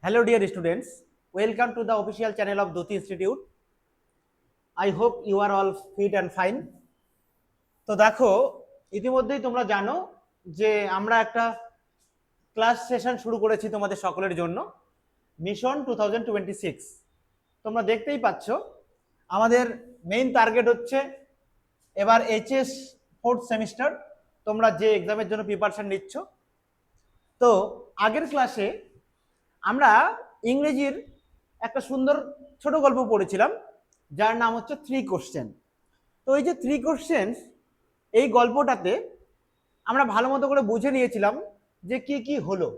Hello dear students, welcome to the official channel of Doti Institute. I hope you are all fit and fine. তো দেখো ইতিমধ্যেই তোমরা জানো যে আমরা একটা ক্লাস সেশন শুরু করেছি তোমাদের সকলের জন্য মিশন 2026। তোমরা দেখতেই পাচ্ছ আমাদের মেইন টার্গেট হচ্ছে এবার এইচএস 4th সেমিস্টার, তোমরা যে এক্সামের জন্য প্রিপারেশন নিচ্ছ। তো আগের ক্লাসে আমরা ইংরেজির একটা সুন্দর ছোট গল্প পড়েছিলাম যার নাম হচ্ছে 3 কোশ্চেন। তো এই যে 3 কোশ্চেন, এই গল্পটাতে আমরা ভালো মতো করে বুঝে নিয়েছিলাম যে কি কি হলো।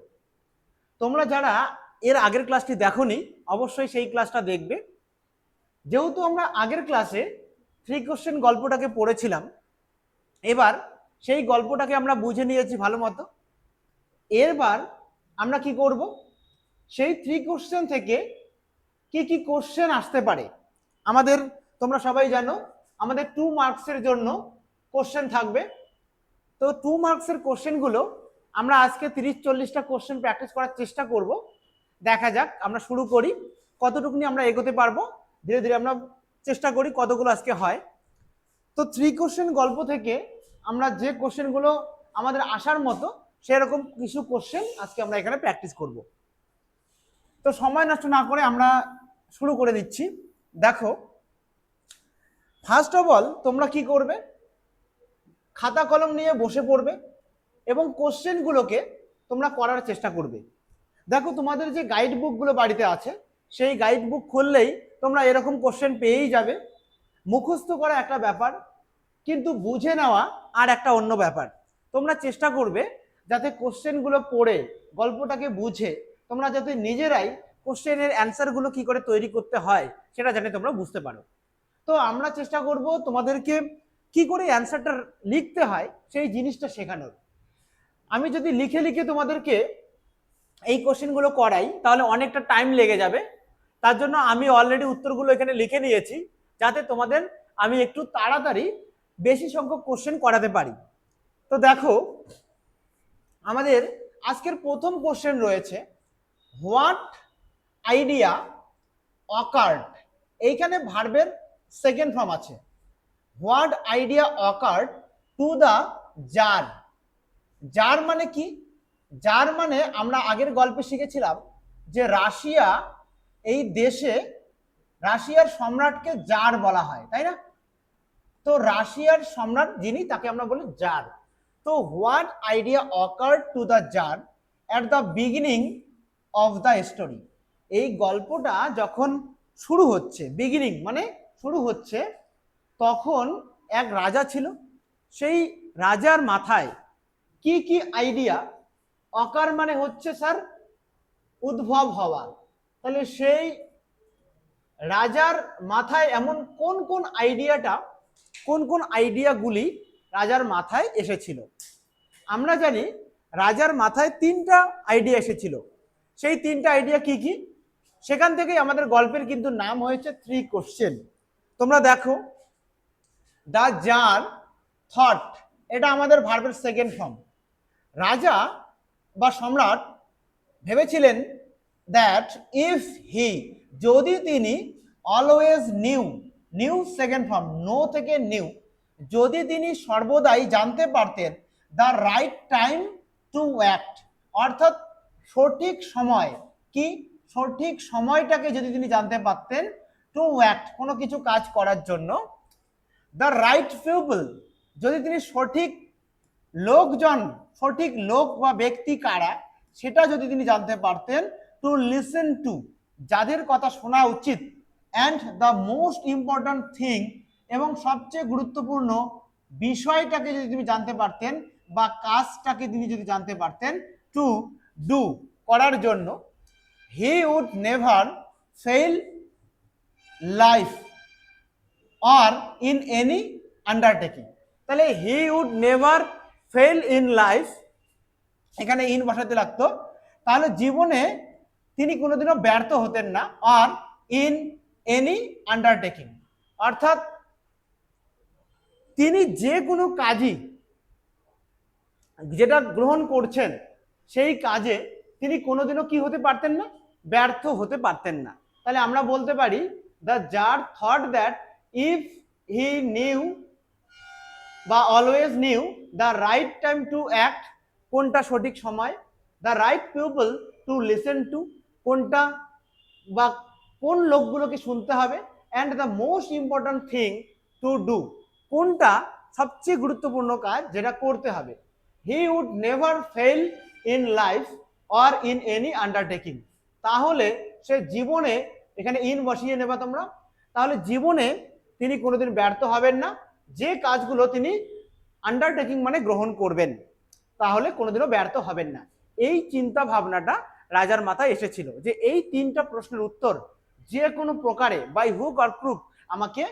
তোমরা যারা এর আগের ক্লাসটি দেখোনি অবশ্যই সেই ক্লাসটা দেখবে। যেহেতু আমরা আগের ক্লাসে 3 কোশ্চেন গল্পটাকে পড়েছিলাম, এবার সেই গল্পটাকে আমরা বুঝে নিয়েছি ভালো মতো। এরবার আমরা কি করব, সেই 3 কোশ্চেন থেকে কি কি কোশ্চেন আসতে পারে আমাদের, তোমরা সবাই জানো আমাদের 2 মার্কসের জন্য কোশ্চেন থাকবে। তো 2 মার্কসের কোশ্চেনগুলো আমরা আজকে 30-40টা কোশ্চেন প্র্যাকটিস করার চেষ্টা করব। দেখা যাক আমরা শুরু করি, কতটুকুনি আমরা এগোতে পারবো, ধীরে ধীরে আমরা চেষ্টা করি কতগুলো আজকে হয়। তো 3 কোশ্চেন গল্প থেকে আমরা যে কোশ্চেনগুলো আমাদের আসার মতো সেরকম কিছু কোশ্চেন আজকে আমরা এখানে প্র্যাকটিস করব। তো সময় নষ্ট না করে আমরা শুরু করে দিচ্ছি। দেখো, ফার্স্ট অফ অল তোমরা কি করবে, খাতা কলম নিয়ে বসে পড়বে এবং কোশ্চেনগুলোকে তোমরা করার চেষ্টা করবে। দেখো তোমাদের যে গাইড বুকগুলো বাড়িতে আছে সেই গাইড বুক খুললেই তোমরা এরকম কোশ্চেন পেয়েই যাবে। মুখস্থ করা একটা ব্যাপার, কিন্তু বুঝে নেওয়া আর একটা অন্য ব্যাপার। তোমরা চেষ্টা করবে যাতে কোশ্চেনগুলো পড়ে গল্পটাকে বুঝে তোমরা যাতে নিজেরাই কোশ্চেনের অ্যান্সারগুলো কি করে তৈরি করতে হয় সেটা জানে তোমরা বুঝতে পারো। তো আমরা চেষ্টা করব তোমাদেরকে কি করে অ্যান্সারটা লিখতে হয় সেই জিনিসটা শেখানোর। আমি যদি লিখে লিখে তোমাদেরকে এই কোশ্চেনগুলো করাই তাহলে অনেকটা টাইম লেগে যাবে। তার জন্য আমি অলরেডি উত্তরগুলো এখানে লিখে নিয়েছি যাতে তোমাদের আমি একটু তাড়াতাড়ি বেশি সংখ্যক কোশ্চেন করাতে পারি। তো দেখো আমাদের আজকের প্রথম কোশ্চেন রয়েছে, হোয়াট আইডিয়া অকার্ড। এইখানে ভার্বের সেকেন্ড ফর্ম আছে, what idea occurred to the czar. Czar মানে কি? জার মানে আমরা আগের গল্পে শিখেছিলাম যে রাশিয়া, এই দেশে রাশিয়ার সম্রাটকে জার বলা হয়, তাই না? তো রাশিয়ার সম্রাট যিনি তাকে আমরা বলি জার। তো what idea occurred to the czar at the beginning of the story. এই গল্পটা যখন শুরু হচ্ছে, বিগিনিং মানে শুরু হচ্ছে, তখন এক রাজা ছিল। সেই রাজার মাথায় কি কি আইডিয়া, অকার মানে হচ্ছে স্যার উদ্ভব হওয়া, তাহলে সেই রাজার মাথায় এমন কোন কোন আইডিয়াটা, কোন কোন আইডিয়াগুলি রাজার মাথায় এসেছিল। আমরা জানি রাজার মাথায় 3টা আইডিয়া এসেছিল। সেই 3টা আইডিয়া কি কি, সেখান থেকেই আমাদের গল্পের কিন্তু নাম হয়েছে 3 কোশ্চেন। তোমরা দেখো, দ্য জার থট, এটা আমাদের ভার্বের সেকেন্ড ফর্ম। রাজা বা সম্রাট ভেবেছিলেন দ্যাট ইফ হি, যদি তিনি, always knew, knew second form, know থেকে নিউ, যদি তিনি সর্বদাই জানতে পারতেন the right time to act, অর্থাৎ সঠিক সময়, কি সঠিক সময়টাকে যদি তিনি জানতে পারতেন, টু অ্যাক্ট কোনো কিছু কাজ করার জন্য, দ্য রাইট পিপল, যদি তিনি সঠিক লোকজন, সঠিক লোক বা ব্যক্তি কারা সেটা যদি তিনি জানতে পারতেন, টু লিসেন টু, যাদের কথা শোনা উচিত, and the most important thing, এবং সবচেয়ে গুরুত্বপূর্ণ বিষয়টাকে যদি তিনি জানতে পারতেন বা কাজটাকে তিনি যদি জানতে পারতেন, টু ডু, করার জন্য, he would never fail life or in any undertaking. তাহলে he would never fail in life, এখানে ইন বসাতে লাগতো, তাহলে জীবনে তিনি কোনোদিনও ব্যর্থ হতেন না, আর ইন এনি আন্ডারটেকিং, অর্থাৎ তিনি যে কোনো কাজই যেটা গ্রহণ করছেন সেই কাজে তিনি কোনোদিনও কি হতে পারতেন না, ব্যর্থ হতে পারতেন না। তাহলে আমরা বলতে পারি the tsar thought that if he knew বা always knew the right time to act, কোনটা সঠিক সময়, the right people to listen to, কোনটা বা কোন লোকগুলোকে শুনতে হবে, and the most important thing to do, কোনটা সবচেয়ে গুরুত্বপূর্ণ কাজ যেটা করতে হবে। He would never fail in life or in any undertaking, তাহলে সে জীবনে, এখানে ইন বসিয়ে নেবা তোমরা, তাহলে জীবনে তিনি কোনোদিন ব্যর্থ হবেন না, যে কাজগুলো তিনি আন্ডারটেকিং মানে গ্রহণ করবেন তাহলে কোনোদিনও ব্যর্থ হবেন না। এই চিন্তা ভাবনাটা রাজার মাথায় এসেছিল যে এই তিনটা প্রশ্নের উত্তর যে কোনো প্রকারে বাই হুক অর ক্রুক আমাকে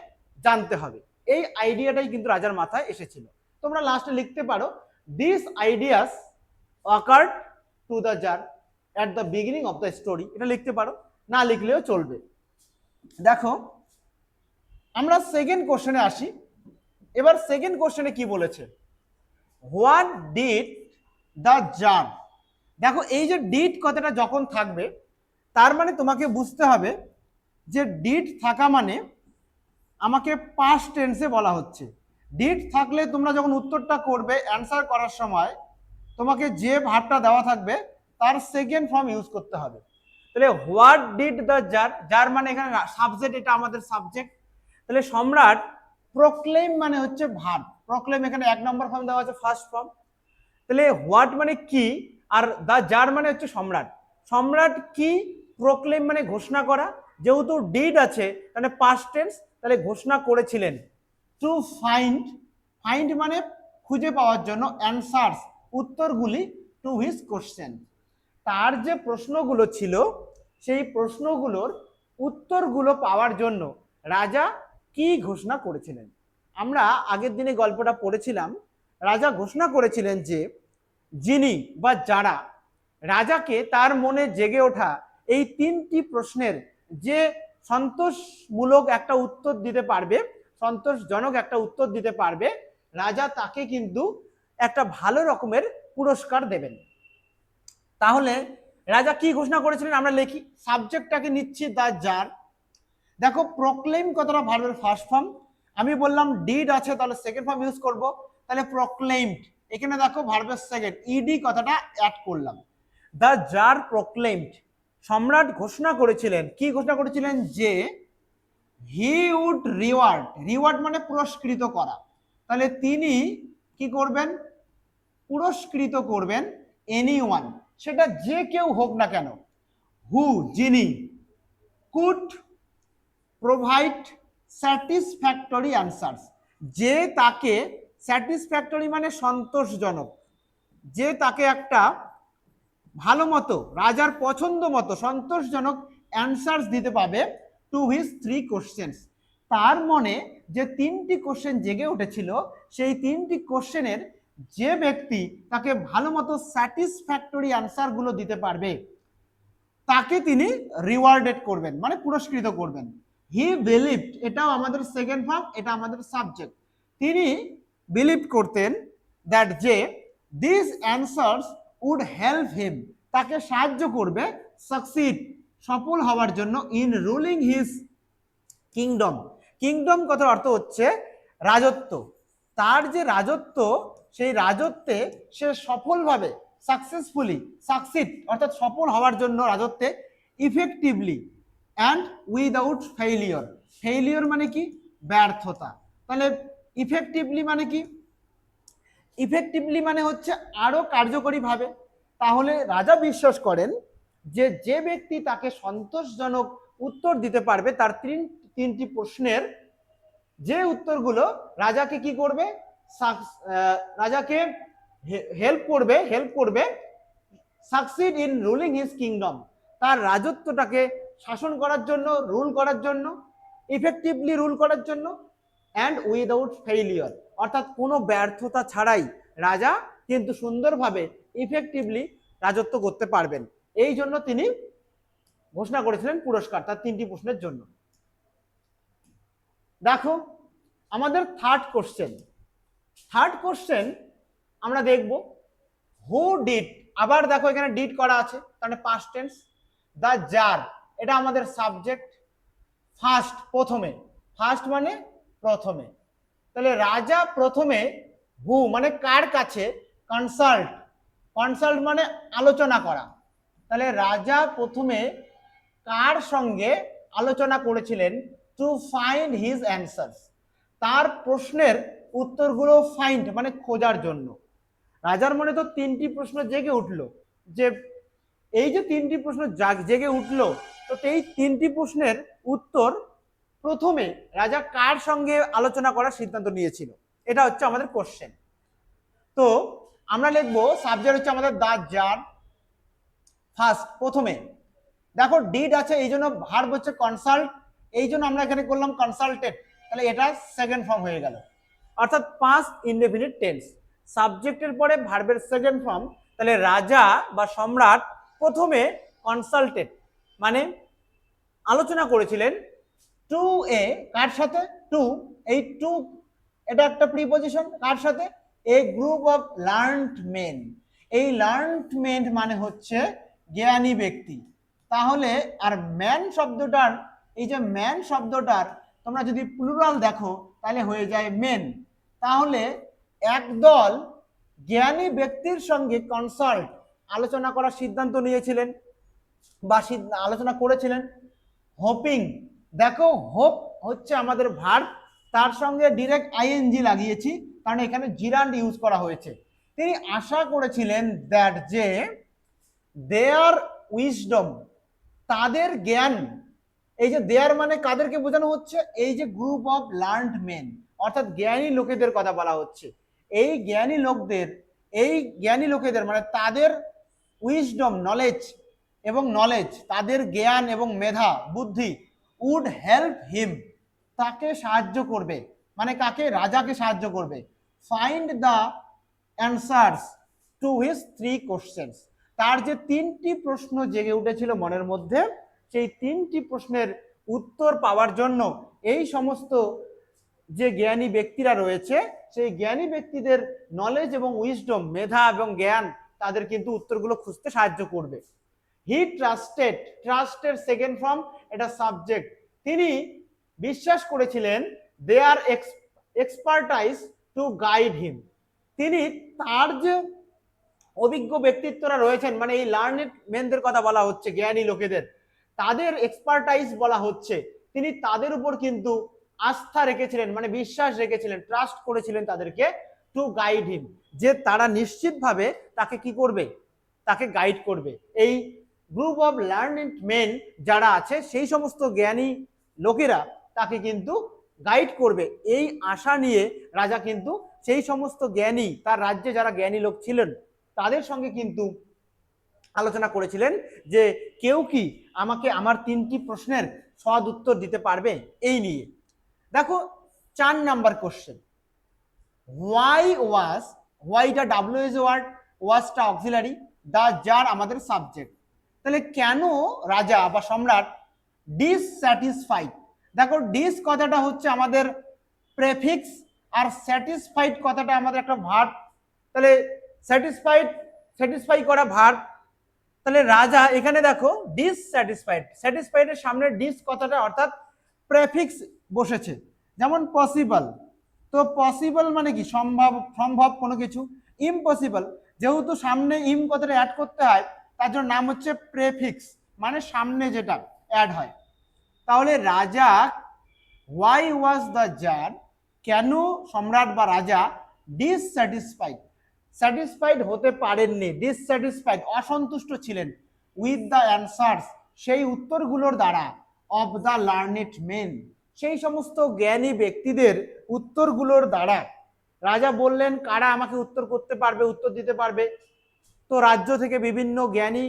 জানতে হবে। এই আইডিয়াটাই কিন্তু রাজার মাথায় এসেছিল। তোমরা লাস্টে লিখতে পারো this ideas occurred to the czar at the beginning of the story, এটা লিখতে পারো, না লিখলেও চলবে। দেখো আমরা সেকেন্ড কোশ্চেনে আসি। এবার সেকেন্ড কোশ্চেনে কি বলেছে, হোয়াট ডিড দ্য জার। দেখো এই যে ডিড কথাটা যখন থাকবে তার মানে তোমাকে বুঝতে হবে যে ডিড থাকা মানে আমাকে পাস্ট টেন্সে বলা হচ্ছে। ডিড থাকলে তোমরা যখন উত্তরটা করবে অ্যান্সার করার সময় তোমাকে যে ভার্বটা দেওয়া থাকবে তার সেকেন্ড ফর্ম ইউজ করতে হবে। তাহলে what did the czar, czar মানে এখানে সাবজেক্ট, এটা আমাদের সাবজেক্ট। তাহলে সম্রাট প্রক্লেম মানে হচ্ছে ভার্ব, প্রক্লেম এখানে এক নম্বর ফর্ম দেওয়া আছে, ফার্স্ট ফর্ম। তাহলে হোয়াট মানে কি, আর দ্য জার মানে হচ্ছে সম্রাট। সম্রাট কি, প্রক্লেম মানে ঘোষণা করা, যেহেতু ডিড আছে তাহলে পাস্ট টেন্স, তাহলে ঘোষণা করেছিলেন। টু ফাইন্ড, ফাইন্ড মানে খুঁজে পাওয়ার জন্য, অ্যান্সার্স উত্তরগুলি, টু হিজ কোশ্চেন, তার যে প্রশ্নগুলো ছিল সেই প্রশ্নগুলোর উত্তরগুলো পাওয়ার জন্য রাজা কি ঘোষণা করেছিলেন। আমরা আগের দিনে গল্পটা পড়েছিলাম, রাজা ঘোষণা করেছিলেন যে যিনি বা যারা রাজাকে তার মনে জেগে ওঠা এই তিনটি প্রশ্নের যে সন্তোষমূলক একটা উত্তর দিতে পারবে, সন্তোষজনক একটা উত্তর দিতে পারবে, রাজা তাকে কিন্তু একটা ভালো রকমের পুরস্কার দেবেন। তাহলে রাজা কি ঘোষণা করেছিলেন আমরা লিখি, সাবজেক্টটাকে নিচ্ছি দ্য জার। দেখো প্রক্লেম কথাটা ভার্বের ফার্স্ট ফর্ম, আমি বললাম ডিড আছে তাহলে সেকেন্ড ফর্ম ইউজ করব, তাহলে প্রক্লেমড, এখানে দেখো ভার্বের সেকেন্ড ইডি কথাটা অ্যাড করলাম। দ্য জার প্রক্লেমড, সম্রাট ঘোষণা করেছিলেন, কি ঘোষণা করেছিলেন, যে হি উড রিওয়ার্ড, রিওয়ার্ড মানে পুরস্কৃত করা, তাহলে তিনি কি করবেন, পুরস্কৃত করবেন এনিওয়ান, সেটা যে কেউ হোক না কেন, হু যিনি, কুড প্রোভাইড স্যাটিসফ্যাক্টরি অ্যান্সার্স, যে তাকে, স্যাটিসফ্যাক্টরি মানে সন্তোষজনক, যে তাকে একটা ভালো মতো রাজার পছন্দ মতো সন্তোষজনক অ্যান্সার্স দিতে পাবে টু হিজ থ্রি কোশ্চেন্স, তার মনে যে তিনটি কোশ্চেন জেগে উঠেছিল সেই তিনটি কোশ্চেনের যে ব্যক্তি তাকে ভালো মতো স্যাটিসফ্যাক্টরি অ্যান্সারগুলো দিতে পারবে তাকে তিনি রিওয়ার্ডেড করবেন মানে পুরস্কৃত করবেন। হি বিলিভড, এটাও আমাদের সেকেন্ড ফর্ম, এটা আমাদের সাবজেক্ট। তিনি বিলিভ করতেন দ্যাট যে this answers would help him, তাকে সাহায্য করবে, সাকসিড সফল হওয়ার জন্য, in ruling his kingdom, kingdom কথার অর্থ হচ্ছে রাজত্ব, তার যে রাজত্ব সেই রাজত্বে সে সফলভাবে, সাকসেসফুলি, সাকসিড অর্থাৎ সফল হওয়ার জন্য রাজত্বে, effectively and without failure, failure মানে কি, ব্যর্থতা, তাহলে ইফেক্টিভলি মানে কি, ইফেক্টিভলি মানে হচ্ছে আরো কার্যকরীভাবে। তাহলে রাজা বিশ্বাস করেন যে যে ব্যক্তি তাকে সন্তোষজনক উত্তর দিতে পারবে তার তিনটি প্রশ্নের যে উত্তরগুলো রাজাকে কি করবে, রাজাকে হেল্প করবে succeed in ruling his kingdom, তার রাজত্বটাকে শাসন করার জন্য, রুল করার জন্য, ইফেক্টিভলি রুল করার জন্য, অ্যান্ড উইদাউট ফেইলিওর অর্থাৎ কোনো ব্যর্থতা ছাড়াই রাজা কিন্তু সুন্দরভাবে ইফেক্টিভলি রাজত্ব করতে পারবেন। এই জন্য তিনি ঘোষণা করেছিলেন পুরস্কার তার তিনটি প্রশ্নের জন্য। দেখো আমাদের থার্ড কোশ্চেন আমরা দেখব হু ডিড, আবার দেখো এখানে ডিড করা আছে তাহলে পাস্ট টেন্স, দ্য জার, এটা আমাদের সাবজেক্ট। ফার্স্ট, প্রথমে, ফার্স্ট মানে প্রথমে, তাহলে রাজা প্রথমে হু মানে কার কাছে, কনসাল্ট, কনসাল্ট মানে আলোচনা করা, তাহলে রাজা প্রথমে কার সঙ্গে আলোচনা করেছিলেন, টু ফাইন্ড হিজ অ্যান্সার্স, তার প্রশ্নের উত্তরগুলো ফাইন্ড মানে খোঁজার জন্য। রাজার মনে তো তিনটি প্রশ্ন জেগে উঠলো, যে এই যে তিনটি প্রশ্ন জেগে উঠলো, তো এই তিনটি প্রশ্নের উত্তর প্রথমে রাজা কার সঙ্গে আলোচনা করার সিদ্ধান্ত নিয়েছিল, এটা হচ্ছে আমাদের কোশ্চেন। তো আমরা লিখবো সাবজেক্ট হচ্ছে আমাদের দা জার, ফার্স্ট প্রথমে, দেখো ডিড আছে এই জন্য ভার্ব হচ্ছে কনসাল্ট, এই জন্য আমরা এখানে করলাম কনসাল্টেড, তাহলে এটা সেকেন্ড ফর্ম হয়ে গেল, অর্থাৎ পাস্ট ইনডেফিনিট টেন্স, সাবজেক্টের পরে ভার্বের সেকেন্ড ফর্ম, তাহলে রাজা বা সম্রাট প্রথমে কনসাল্টেড মানে আলোচনা করেছিলেন, টু এ কার সাথে, টু, এই টু এটা একটা প্রিপজিশন, কার সাথে, এ গ্রুপ অফ লার্নড মেন, এই লার্নড মেন মানে হচ্ছে জ্ঞানী ব্যক্তি, তাহলে আর ম্যান শব্দটার, এই যে ম্যান শব্দটার তোমরা যদি প্লুরাল দেখো তাহলে হয়ে যায় মেন, তাহলে একদল জ্ঞানী ব্যক্তির সঙ্গে কনসাল্ট আলোচনা করার সিদ্ধান্ত নিয়েছিলেন বা আলোচনা করেছিলেন। হোপিং, দেখো হোপ হচ্ছে আমাদের ভার্ব, তার সঙ্গে ডিরেক্ট আইএনজি লাগিয়েছি কারণ এখানে জিরান্ড ইউজ করা হয়েছে। তিনি আশা করেছিলেন দ্যাট যে দেয়ার উইজডম, তাদের জ্ঞান, এই যে দেয়ার মানে কাদেরকে বোঝানো হচ্ছে, এই যে গ্রুপ অফ লার্নড মেন, অর্থাৎ জ্ঞানী লোকেদের কথা বলা হচ্ছে, এই জ্ঞানী লোকেদের মানে তাদের উইজডম নলেজ এবং নলেজ, তাদের জ্ঞান এবং মেধা বুদ্ধি, উড হেল্প হিম, তাকে সাহায্য করবে, মানে কাকে, রাজাকে সাহায্য করবে, find the answers to his three questions, তার যে তিনটি প্রশ্ন জেগে উঠেছিল মনের মধ্যে, সেই তিনটি প্রশ্নের উত্তর পাওয়ার জন্য এই সমস্ত যে জ্ঞানী ব্যক্তিরা রয়েছে সেই জ্ঞানী ব্যক্তিদের নলেজ এবং উইজডম, মেধা এবং জ্ঞান, তাদের কিন্তু উত্তরগুলো খুঁজতে সাহায্য করবে। হি ট্রাস্টেড, ট্রাস্টের সেকেন্ড ফর্ম, এটা সাবজেক্ট, তিনি বিশ্বাস করেছিলেন দেয়ার এক্সপার্টাইজ টু গাইড হিম, তিনি তার যে অভিজ্ঞ ব্যক্তিত্বরা রয়েছেন মানে এই লার্নেড মেনদের কথা বলা হচ্ছে, জ্ঞানী লোকেদের, তাদের এক্সপার্টাইজ বলা হচ্ছে, তিনি তাদের উপর কিন্তু আস্থা রেখেছিলেন মানে বিশ্বাস রেখেছিলেন, ট্রাস্ট করেছিলেন তাদেরকে, টু গাইড হিম, যে তারা নিশ্চিতভাবে তাকে কি করবে, তাকে গাইড করবে। এই গ্রুপ অফ লার্নেড মেন যারা আছে সেই সমস্ত জ্ঞানী লোকেরা তাকে কিন্তু গাইড করবে, এই আশা নিয়ে রাজা কিন্তু সেই সমস্ত জ্ঞানী, তার রাজ্যে যারা জ্ঞানী লোক ছিলেন তাদের সঙ্গে কিন্তু আলোচনা করেছিলেন যে কেউ কি আমাকে আমার তিনটি প্রশ্নের সৎ উত্তর দিতে পারবে, এই নিয়ে। দেখো 4 নাম্বার কোশ্চেন, হোয়াই ওয়াজ, হোয়াইটা ডাব্লিউএস ওয়ার্ড, ওয়াজটা অক্সিলারি, দা জার আমাদের সাবজেক্ট, তাহলে কেন রাজা বা সম্রাট ডিসস্যাটিসফাইড, দেখো ডিস কথাটা হচ্ছে আমাদের প্রেফিক্স আর স্যাটিসফাইড কথাটা আমাদের একটা ভার্ব, তাহলে স্যাটিসফাই করা ভার্ব, তাহলে রাজা এখানে দেখো ডিসস্যাটিসফাইড, স্যাটিসফাইডের সামনে ডিস কথাটা অর্থাৎ প্রেফিক্স বসেছে, যেমন পসিবল, তো পসিবল মানে কি সম্ভব, সম্ভব কোনো কিছু, ইম্পসিবল যেহেতু সামনে ইম কথাটা অ্যাড করতে হয় তার জন্য নাম হচ্ছে প্রেফিক্স, মানে সামনে যেটা অ্যাড হয়। তাহলে রাজা, হোয়াই ওয়াজ দ্য জার, কেন সম্রাট বা রাজা ডিসস্যাটিসফাইড, স্যাটিসফাইড হতে পারেননি, ডিসস্যাটিসফাইড অসন্তুষ্ট ছিলেন, উইথ দ্য অ্যান্সার্স সেই উত্তরগুলোর দ্বারা, অফ দ্য লার্নেড মেন সেই সমস্ত জ্ঞানী ব্যক্তিদের উত্তরগুলোর দ্বারা। রাজা বললেন কারা আমাকে উত্তর করতে পারবে, উত্তর দিতে পারবে, তো রাজ্য থেকে বিভিন্ন জ্ঞানী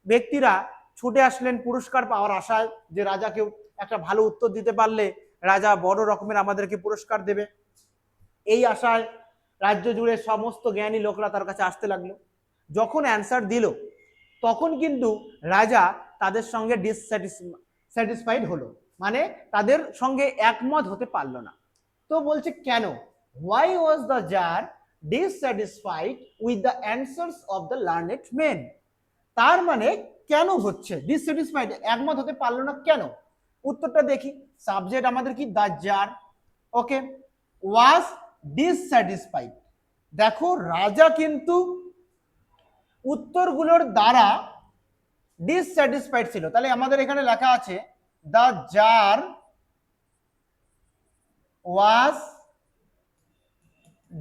ব্যক্তিরা ছুটে আসলেন পুরস্কার পাওয়ার আশায়, যে রাজাকে একটা ভালো উত্তর দিতে পারলে রাজা বড় রকমের আমাদেরকে পুরস্কার দেবে, এই আশায় রাজ্য জুড়ে সমস্ত জ্ঞানী লোকরা তার কাছে আসতে লাগলো। যখন অ্যান্সার দিল তখন কিন্তু রাজা তাদের সঙ্গে ডিসস্যাটিসফাইড হলো, মানে তাদের সঙ্গে একমত হতে পারলো না। তো বলছে কেন, why was the czar dissatisfied with the answers of the learned men, তার মানে কেন হচ্ছে ডিসস্যাটিসফাইড, একমত হতে পারলো না কেন? উত্তরটা দেখি। সাবজেক্ট আমাদের কি the czar, okay, was dissatisfied. দেখো রাজা কিন্তু উত্তরগুলোর দ্বারা ডিসস্যাটিসফাইড ছিল, তাহলে আমাদের এখানে লেখা আছে দ্য জার ওয়াজ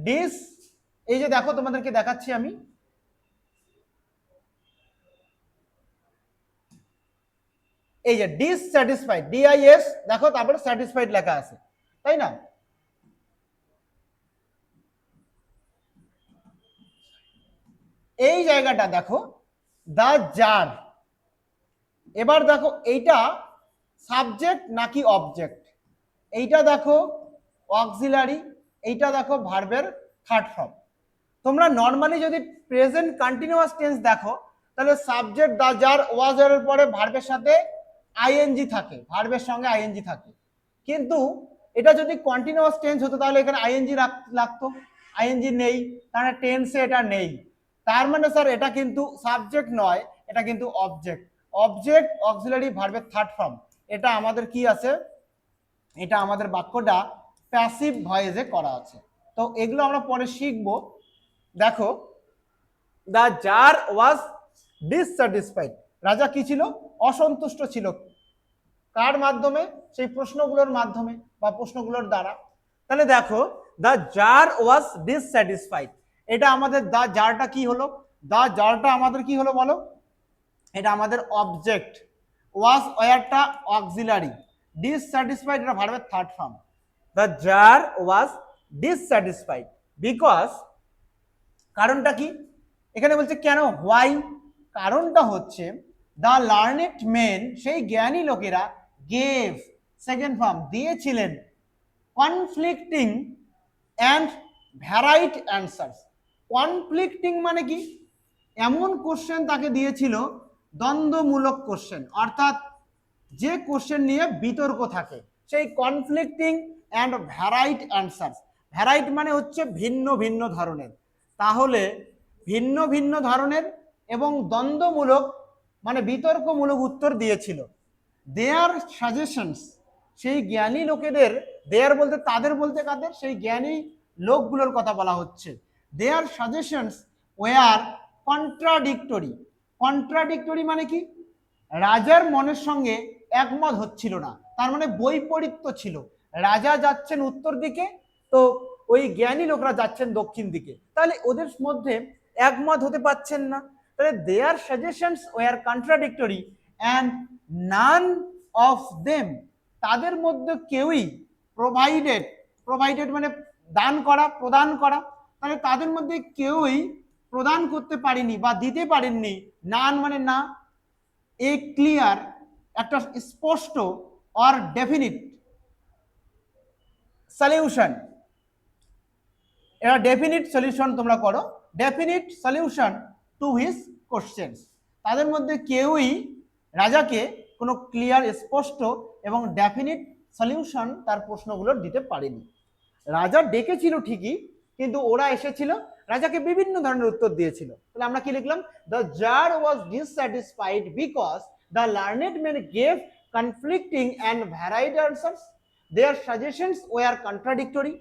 ডিস, এই যে দেখো তোমাদেরকে দেখাচ্ছি আমি, এই যে ডিসস্যাটিসফাইড, ডিআইএস দেখো, তারপরে স্যাটিসফাইড লেখা আছে, তাই না? এই জায়গাটা দেখো দ্য জার। এবার দেখো এইটা সাবজেক্ট নাকি অবজেক্ট, এইটা দেখো অক্সিলারি, এইটা দেখো ভার্বের থার্ড ফর্ম। তোমরা নর্মালি যদি প্রেজেন্ট কন্টিনিউয়াস টেন্স দেখো, তাহলে সাবজেক্ট দ্য জার ওয়াজ এর পরে ভার্বের সাথে আইএনজি থাকে, ভার্বের সঙ্গে আইএনজি থাকে। কিন্তু এটা যদি কন্টিনিউয়াস টেন্স হতো তাহলে এখানে আইএনজি লাগতো, আইএনজি নেই, তাহলে টেন্সে এটা নেই। তার মানে স্যার এটা কিন্তু সাবজেক্ট নয়, এটা কিন্তু অবজেক্ট। অবজেক্ট অক্সিলারি ভার্বের থার্ড ফর্ম, এটা আমাদের কি আছে, এটা আমাদের বাক্যটা প্যাসিভ ভয়েসে করা আছে। তো এগুলো আমরা পরে শিখবো। দেখো দ্য জার ওয়াজ ডিসস্যাটিসফাইড, রাজা কি ছিল, অসন্তুষ্ট ছিল। কার মাধ্যমে, সেই প্রশ্নগুলোর মাধ্যমে বা প্রশ্নগুলোর দ্বারা। তাহলে দেখো দ্য জার ওয়াজ ডিসস্যাটিসফাইড, এটা আমাদের দ্য জারটা কি হলো, দ্য জারটা আমাদের কি হলো বলো, এটা আমাদের অবজেক্ট, ওয়াজ ওয়ারটা অক্সিলারি, ডিসস্যাটিসফাইড এটা ভার্বের third form. The czar was dissatisfied because, কারণটা কি এখানে বলছে কেন, হোয়াই, কারণটা হচ্ছে দ্য লার্নেড মেন, সেই জ্ঞানী লোকেরা, গেভ সেকেন্ড ফর্ম দিয়েছিলেন, কনফ্লিক্টিং অ্যান্ড ভ্যারাইড অ্যান্সার্স। কনফ্লিক্টিং মানে কি, এমন কোশ্চেন তাকে দিয়েছিল, দ্বন্দ্বমূলক কোশ্চেন, অর্থাৎ যে কোশ্চেন নিয়ে বিতর্ক থাকে, সেই কনফ্লিক্টিং অ্যান্ড ভ্যারাইড অ্যান্সার্স। ভ্যারাইড মানে হচ্ছে ভিন্ন ভিন্ন ধরনের, তাহলে ভিন্ন ভিন্ন ধরনের এবং দ্বন্দ্বমূলক মানে বিতর্কমূলক উত্তর দিয়েছিল। দেয়ার সাজেশনস, সেই জ্ঞানী লোকেদের, দেয়ার বলতে তাদের বলতে কাদের, সেই জ্ঞানী লোকগুলোর কথা বলা হচ্ছে। দেয়ার সাজেশনস ওয়ার কন্ট্রাডিক্টরি। কন্ট্রাডিক্টরি মানে কি, রাজার মনের সঙ্গে একমত হচ্ছিল না, তার মানে বৈপরীত্য ছিল। রাজা যাচ্ছেন উত্তর দিকে, তো ওই জ্ঞানী লোকরা যাচ্ছেন দক্ষিণ দিকে, তাহলে ওদের মধ্যে একমত হতে পারছেন না। তাহলে their suggestions were contradictory and none of them, তাদের মধ্যে কেউই প্রোভাইডেড, প্রোভাইডেড মানে দান করা, প্রদান করা, তাহলে তাদের মধ্যে কেউই প্রদান করতে পারেনি বা দিতে পারেননি, নান মানে না, এ ক্লিয়ার একটা স্পষ্ট অর ডেফিনিট সলিউশন। এটা ডেফিনিট সলিউশন তোমরা করো, definite solution to his questions. তাদের মধ্যে কেউই রাজাকে কোনো ক্লিয়ার স্পষ্ট এবং ডেফিনিট সলিউশন তার প্রশ্নগুলোর দিতে পারেনি। রাজা ডেকেছিল ঠিকই, কিন্তু ওরা এসেছিল, রাজাকে বিভিন্ন ধরনের উত্তর দিয়েছিল। তাহলে আমরা কি লিখলাম, the czar was dissatisfied because the learned men gave conflicting and varied answers, their suggestions were contradictory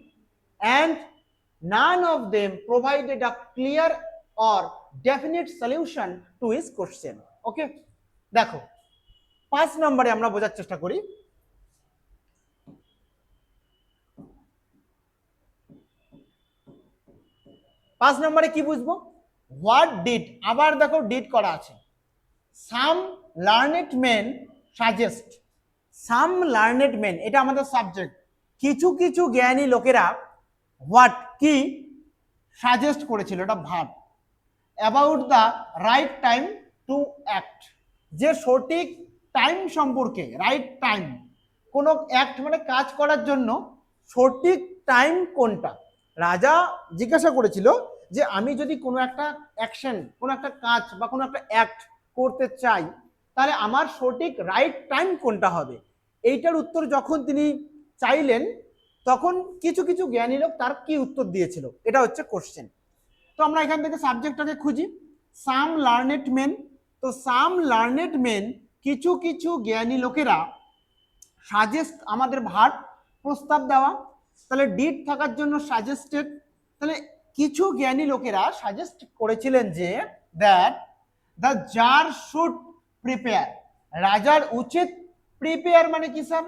and none of them provided a clear or definite solution to his question. Okay, দেখো 5 নম্বরে আমরা বোঝার চেষ্টা করি। 5 নম্বরে কি বুঝবো, what did, আবার দেখো ডিড করা আছে, সাম লার্নেড মেন সাজেস্ট, সাম লার্নেড মেন এটা আমাদের সাবজেক্ট, কিছু কিছু জ্ঞানী লোকেরা হোয়াট কি সাজেস্ট করেছিল, এটা verb, about the right time to act, যে সঠিক টাইম সম্পর্কে, রাইট টাইম, কোনো অ্যাক্ট মানে কাজ করার জন্য সঠিক টাইম কোনটা। রাজা জিজ্ঞাসা করেছিল যে আমি যদি কোনো একটা অ্যাকশন, কোনো একটা কাজ বা কোনো একটা অ্যাক্ট করতে চাই, তাহলে আমার সঠিক রাইট টাইম কোনটা হবে। এইটার উত্তর যখন তিনি চাইলেন, তখন কিছু কিছু জ্ঞানী লোক তার কি উত্তর দিয়েছিল, এটা হচ্ছে কোশ্চেন। তো আমরা এখান থেকে সাবজেক্টটাকে খুঁজি, সাম লার্নেড মেন, তো তো সাম লার্নেড মেন, কিছু কিছু জ্ঞানী লোকেরা সাজেস্ট, আমাদের ভার প্রস্তাব দেওয়া, তাহলে ডিড থাকার জন্য সাজেস্টেড, তাহলে কিছু জ্ঞানী লোকেরা সাজেস্ট করেছিলেন যে that the czar should prepare, রাজার উচিত, প্রিপেয়ার মানে কি স্যার?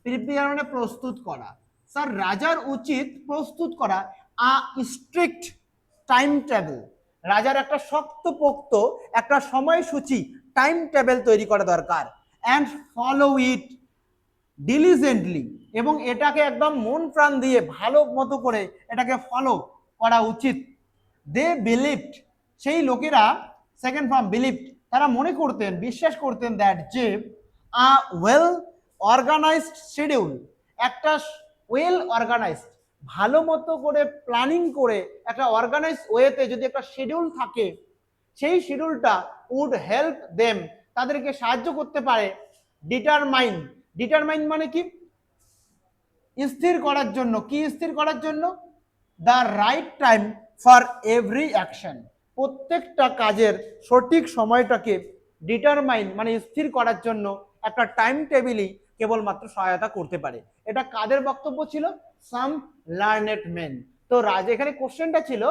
প্রিপেয়ার মানে প্রস্তুত করা। স্যার রাজার উচিত প্রস্তুত করা আ স্ট্রিক্ট টাইম টেবিল, রাজার একটা শক্তপোক্ত একটা সময়সূচি, টাইম টেবিল তৈরি করা দরকার, অ্যান্ড ফলো ইট ডিলিজেন্টলি, এবং এটাকে একদম মন প্রাণ দিয়ে ভালো মতো করে এটাকে ফলো করা উচিত। দে বিলিভড, সেই লোকেরা, সেকেন্ড ফর্ম বিলিভড, তারা মনে করতেন, বিশ্বাস করতেন দ্যাট যে আ ওয়েল অর্গানাইজড শিডিউল, একটা ওয়েল অর্গানাইজড, ভালো মতো করে প্ল্যানিং করে একটা অর্গানাইজ ওয়েতে যদি একটা শিডিউল থাকে, সেই শিডিউলটা উড হেল্প দেম, তাদেরকে সাহায্য করতে পারে, ডিটারমাইন, ডিটারমাইন মানে কি? স্থির করার জন্য। কি স্থির করার জন্য? The right time for every action, প্রত্যেকটা কাজের সঠিক সময়টাকে ডিটারমাইন মানে স্থির করার জন্য একটা টাইম টেবিলই কেবলমাত্র সহায়তা করতে পারে। এটা কাদের বক্তব্য ছিল? সাম লার্নেড মেন। তো এখানে কোশ্চেনটা ছিল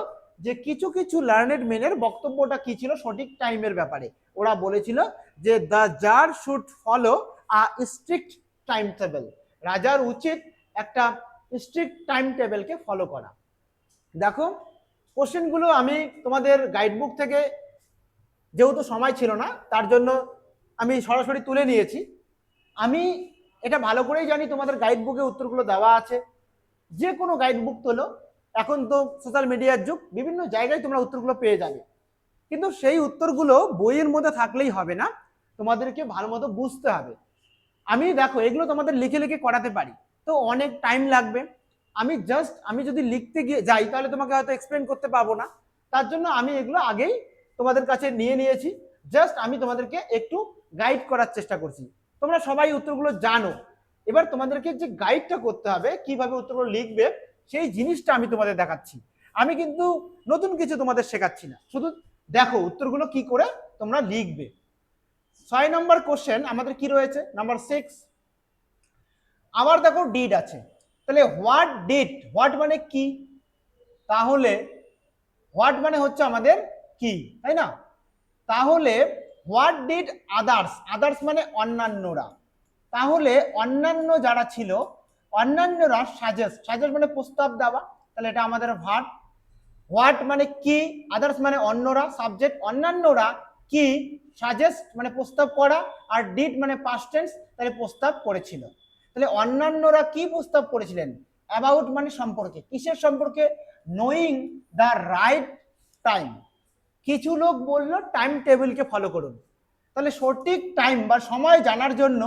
যে কিছু কিছু লার্নেড মেনের বক্তব্যটা কি ছিল সঠিক টাইমের ব্যাপারে। ওরা বলেছিল যে the czar should follow a strict time table, রাজার উচিত একটা স্ট্রিক্ট টাইম টেবিলকে ফলো করা। দেখো কোশ্চেনগুলো আমি তোমাদের গাইডবুক থেকে, যেহেতু সময় ছিল না তার জন্য আমি সরাসরি তুলে নিয়েছি। আমি এটা ভালো করেই জানি তোমাদের গাইডবুকে উত্তরগুলো দেওয়া আছে, যে কোনো গাইডবুক তোলো, এখন তো সোশ্যাল মিডিয়ার যুগ, বিভিন্ন জায়গায় তোমরা উত্তরগুলো পেয়ে যাবে, কিন্তু সেই উত্তরগুলো বইয়ের মধ্যে থাকলেই হবে না, তোমাদেরকে ভালো মতো বুঝতে হবে। আমি দেখো এগুলো তোমাদের লিখে লিখে করাতে পারি, তো অনেক টাইম লাগবে। আমি যদি লিখতে গিয়ে যাই তাহলে তোমাকে হয়তো এক্সপ্লেন করতে পারবো না, তার জন্য আমি এগুলো আগেই তোমাদের কাছে নিয়ে নিয়েছি, জাস্ট আমি তোমাদেরকে একটু গাইড করার চেষ্টা করছি। তোমরা সবাই উত্তরগুলো জানো, এবার তোমাদেরকে যে গাইডটা করতে হবে কিভাবে উত্তরগুলো লিখবে সেই জিনিসটা আমি তোমাদের দেখাচ্ছি। আমি কিন্তু নতুন কিছু তোমাদের শেখাচ্ছি না, শুধু দেখো উত্তরগুলো কি করে তোমরা লিখবে। 6 নম্বর কোশ্চেন আমাদের কি রয়েছে, নাম্বার 6। আবার দেখো ডিড আছে, তাহলে হোয়াট ডিড, হোয়াট মানে কি, তাহলে হোয়াট মানে হচ্ছে আমাদের কি, তাই না? তাহলে হোয়াট ডিড আদার্স, আদার্স মানে অন্যান্যরা, তাহলে অন্যান্য যারা ছিল, অন্যান্যরা সাজেস্ট, সাজেস্ট মানে প্রস্তাব দেওয়া, তাহলে এটা আমাদের ভার্ব। হোয়াট মানে কি, আদার্স মানে অন্যরা, সাবজেক্ট, অন্যান্যরা কি, সাজেস্ট মানে প্রস্তাব করা, আর ডিড মানে পাস্ট টেন্স, তাহলে প্রস্তাব করেছিল। তাহলে অন্যান্যরা কি প্রস্তাব করেছিলেন? অ্যাবাউট মানে সম্পর্কে, কিসের সম্পর্কে? নোয়িং দ্য রাইট টাইম, কিছু লোক বললো টাইম টেবিলকে ফলো করুন, তাহলে সঠিক টাইম বা সময় জানার জন্য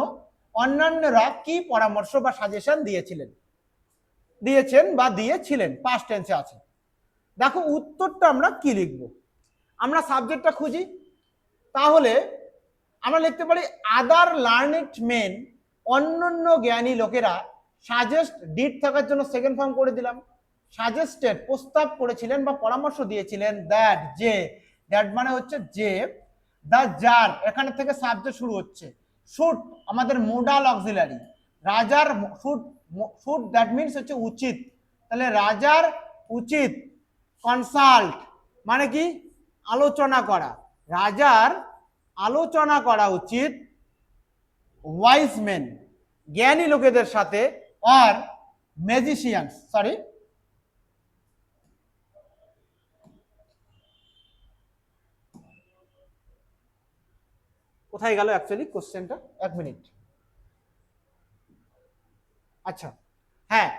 অন্যান্যরা কি পরামর্শ বা সাজেশন দিয়েছেন বা দিয়েছিলেন, পাস্ট টেন্সে আছে। দেখো উত্তরটা আমরা কি লিখবো, আমরা সাবজেক্টটা খুঁজি, তাহলে আমরা লিখতে পারি আদার লার্নেড মেন, অন্যান্য জ্ঞানী লোকেরা, সাজেস্ট, ডিড থাকার জন্য সেকেন্ড ফর্ম করে দিলাম, সাজেস্টেড প্রস্তাব করেছিলেন বা পরামর্শ দিয়েছিলেন, দ্যাট যে, দ্যাট মানে হচ্ছে যে, দ্য জার এখানে থেকে সাবজেক্ট শুরু হচ্ছে, শুড আমাদের মোডাল অক্সিলারি, রাজার শুড দ্যাট মিনস হচ্ছে উচিত, তাহলে রাজার উচিত, কনসাল্ট মানে কি আলোচনা করা, রাজার আলোচনা করা উচিত, ওয়াইজ মেন জ্ঞানী লোকেদের সাথে, আর ম্যাজিশিয়ানস, সরি কোথায় গেল অ্যাকচুয়ালি কোশ্চেনটা, এক মিনিট। আচ্ছা হ্যাঁ,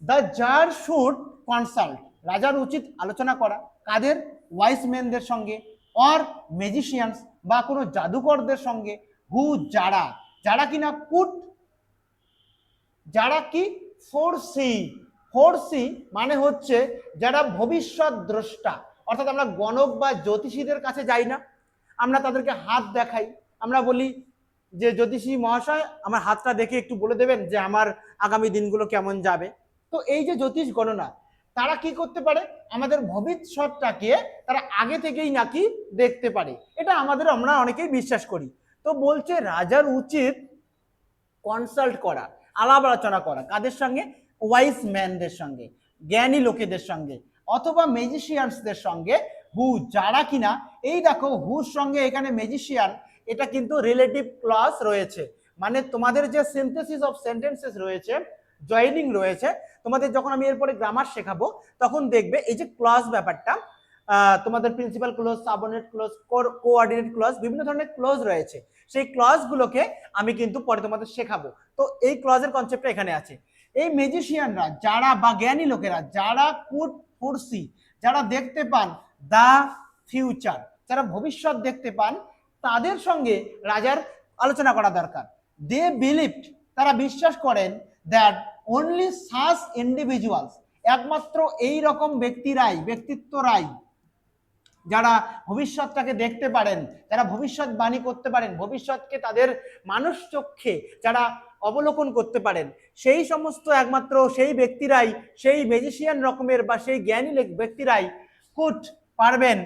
দ্য জার শুড কনসাল্ট, রাজার উচিত আলোচনা করা, কাদের? ওয়াইস মেনদের সঙ্গে, অর ম্যাজিশিয়ানস বা কোনো জাদুকরদের সঙ্গে, হু যারা, যারা কিনা কুড, যারা কি ফোরসি, ফোরসি মানে হচ্ছে যারা ভবিষ্যৎ দ্রষ্টা, অর্থাৎ আমরা গণক বা জ্যোতিষীদের কাছে যাই না, আমরা তাদেরকে হাত দেখাই, আমরা বলি যে জ্যোতিষী মহাশয় আমার হাতটা দেখে একটু বলে দেবেন যে আমার আগামী দিনগুলো কেমন যাবে। তো এই যে জ্যোতিষ গণনা, তারা কি করতে পারে, আমাদের ভবিষ্যৎটাকে তারা আগে থেকেই নাকি দেখতে পারে, এটা আমরা অনেকেই বিশ্বাস করি। তো বলছে রাজার উচিত কনসাল্ট করা, আলাপ আলোচনা করা, কাদের সঙ্গে, ওয়াইজ ম্যানদের সঙ্গে, জ্ঞানী লোকেদের সঙ্গে, অথবা ম্যাজিশিয়ানসদের সঙ্গে, হু, যারা কিনা, এই দেখো হুর সঙ্গে এখানে ম্যাজিশিয়ান, এটা কিন্তু রিলেটিভ ক্লজ রয়েছে, মানে তোমাদের যে সিনথেসিস অফ সেন্টেন্সেস রয়েছে, জয়েনিং রয়েছে, তোমাদের যখন আমি এরপরে গ্রামার শেখাবো তখন দেখবে এই যে ক্লজ ব্যাপারটা, তোমাদের principal clause, subordinate clause, coordinate clause, বিভিন্ন ধরনের ক্লজ রয়েছে, সেই ক্লজগুলোকে আমি কিন্তু পরে তোমাদের শেখাবো। তো এই ক্লজের কনসেপ্টটা এখানে আছে। এই ম্যাজিশিয়ানরা যারা বা জ্ঞানী লোকেরা যারা কুড ফোরসি, যারা দেখতে পান দা ফিউচার, যারা ভবিষ্যৎ দেখতে পান, তাদের সঙ্গে রাজার আলোচনা করা দরকার। দে বিলিভড, তারা বিশ্বাস করেন, দ্যাট অনলি সাচ ইন্ডিভিজুয়ালস, একমাত্র এই রকম ব্যক্তিত্বরাই যারা ভবিষ্যৎটাকে দেখতে পারেন, যারা ভবিষ্যৎবাণী করতে পারেন, ভবিষ্যৎকে তাদের মানুষ চক্ষে যারা অবলোকন করতে পারেন, সেই সমস্ত একমাত্র সেই ব্যক্তিরাই, সেই ম্যাজিশিয়ান রকমের বা সেই জ্ঞানী ব্যক্তিরাই কুড, পারবেন,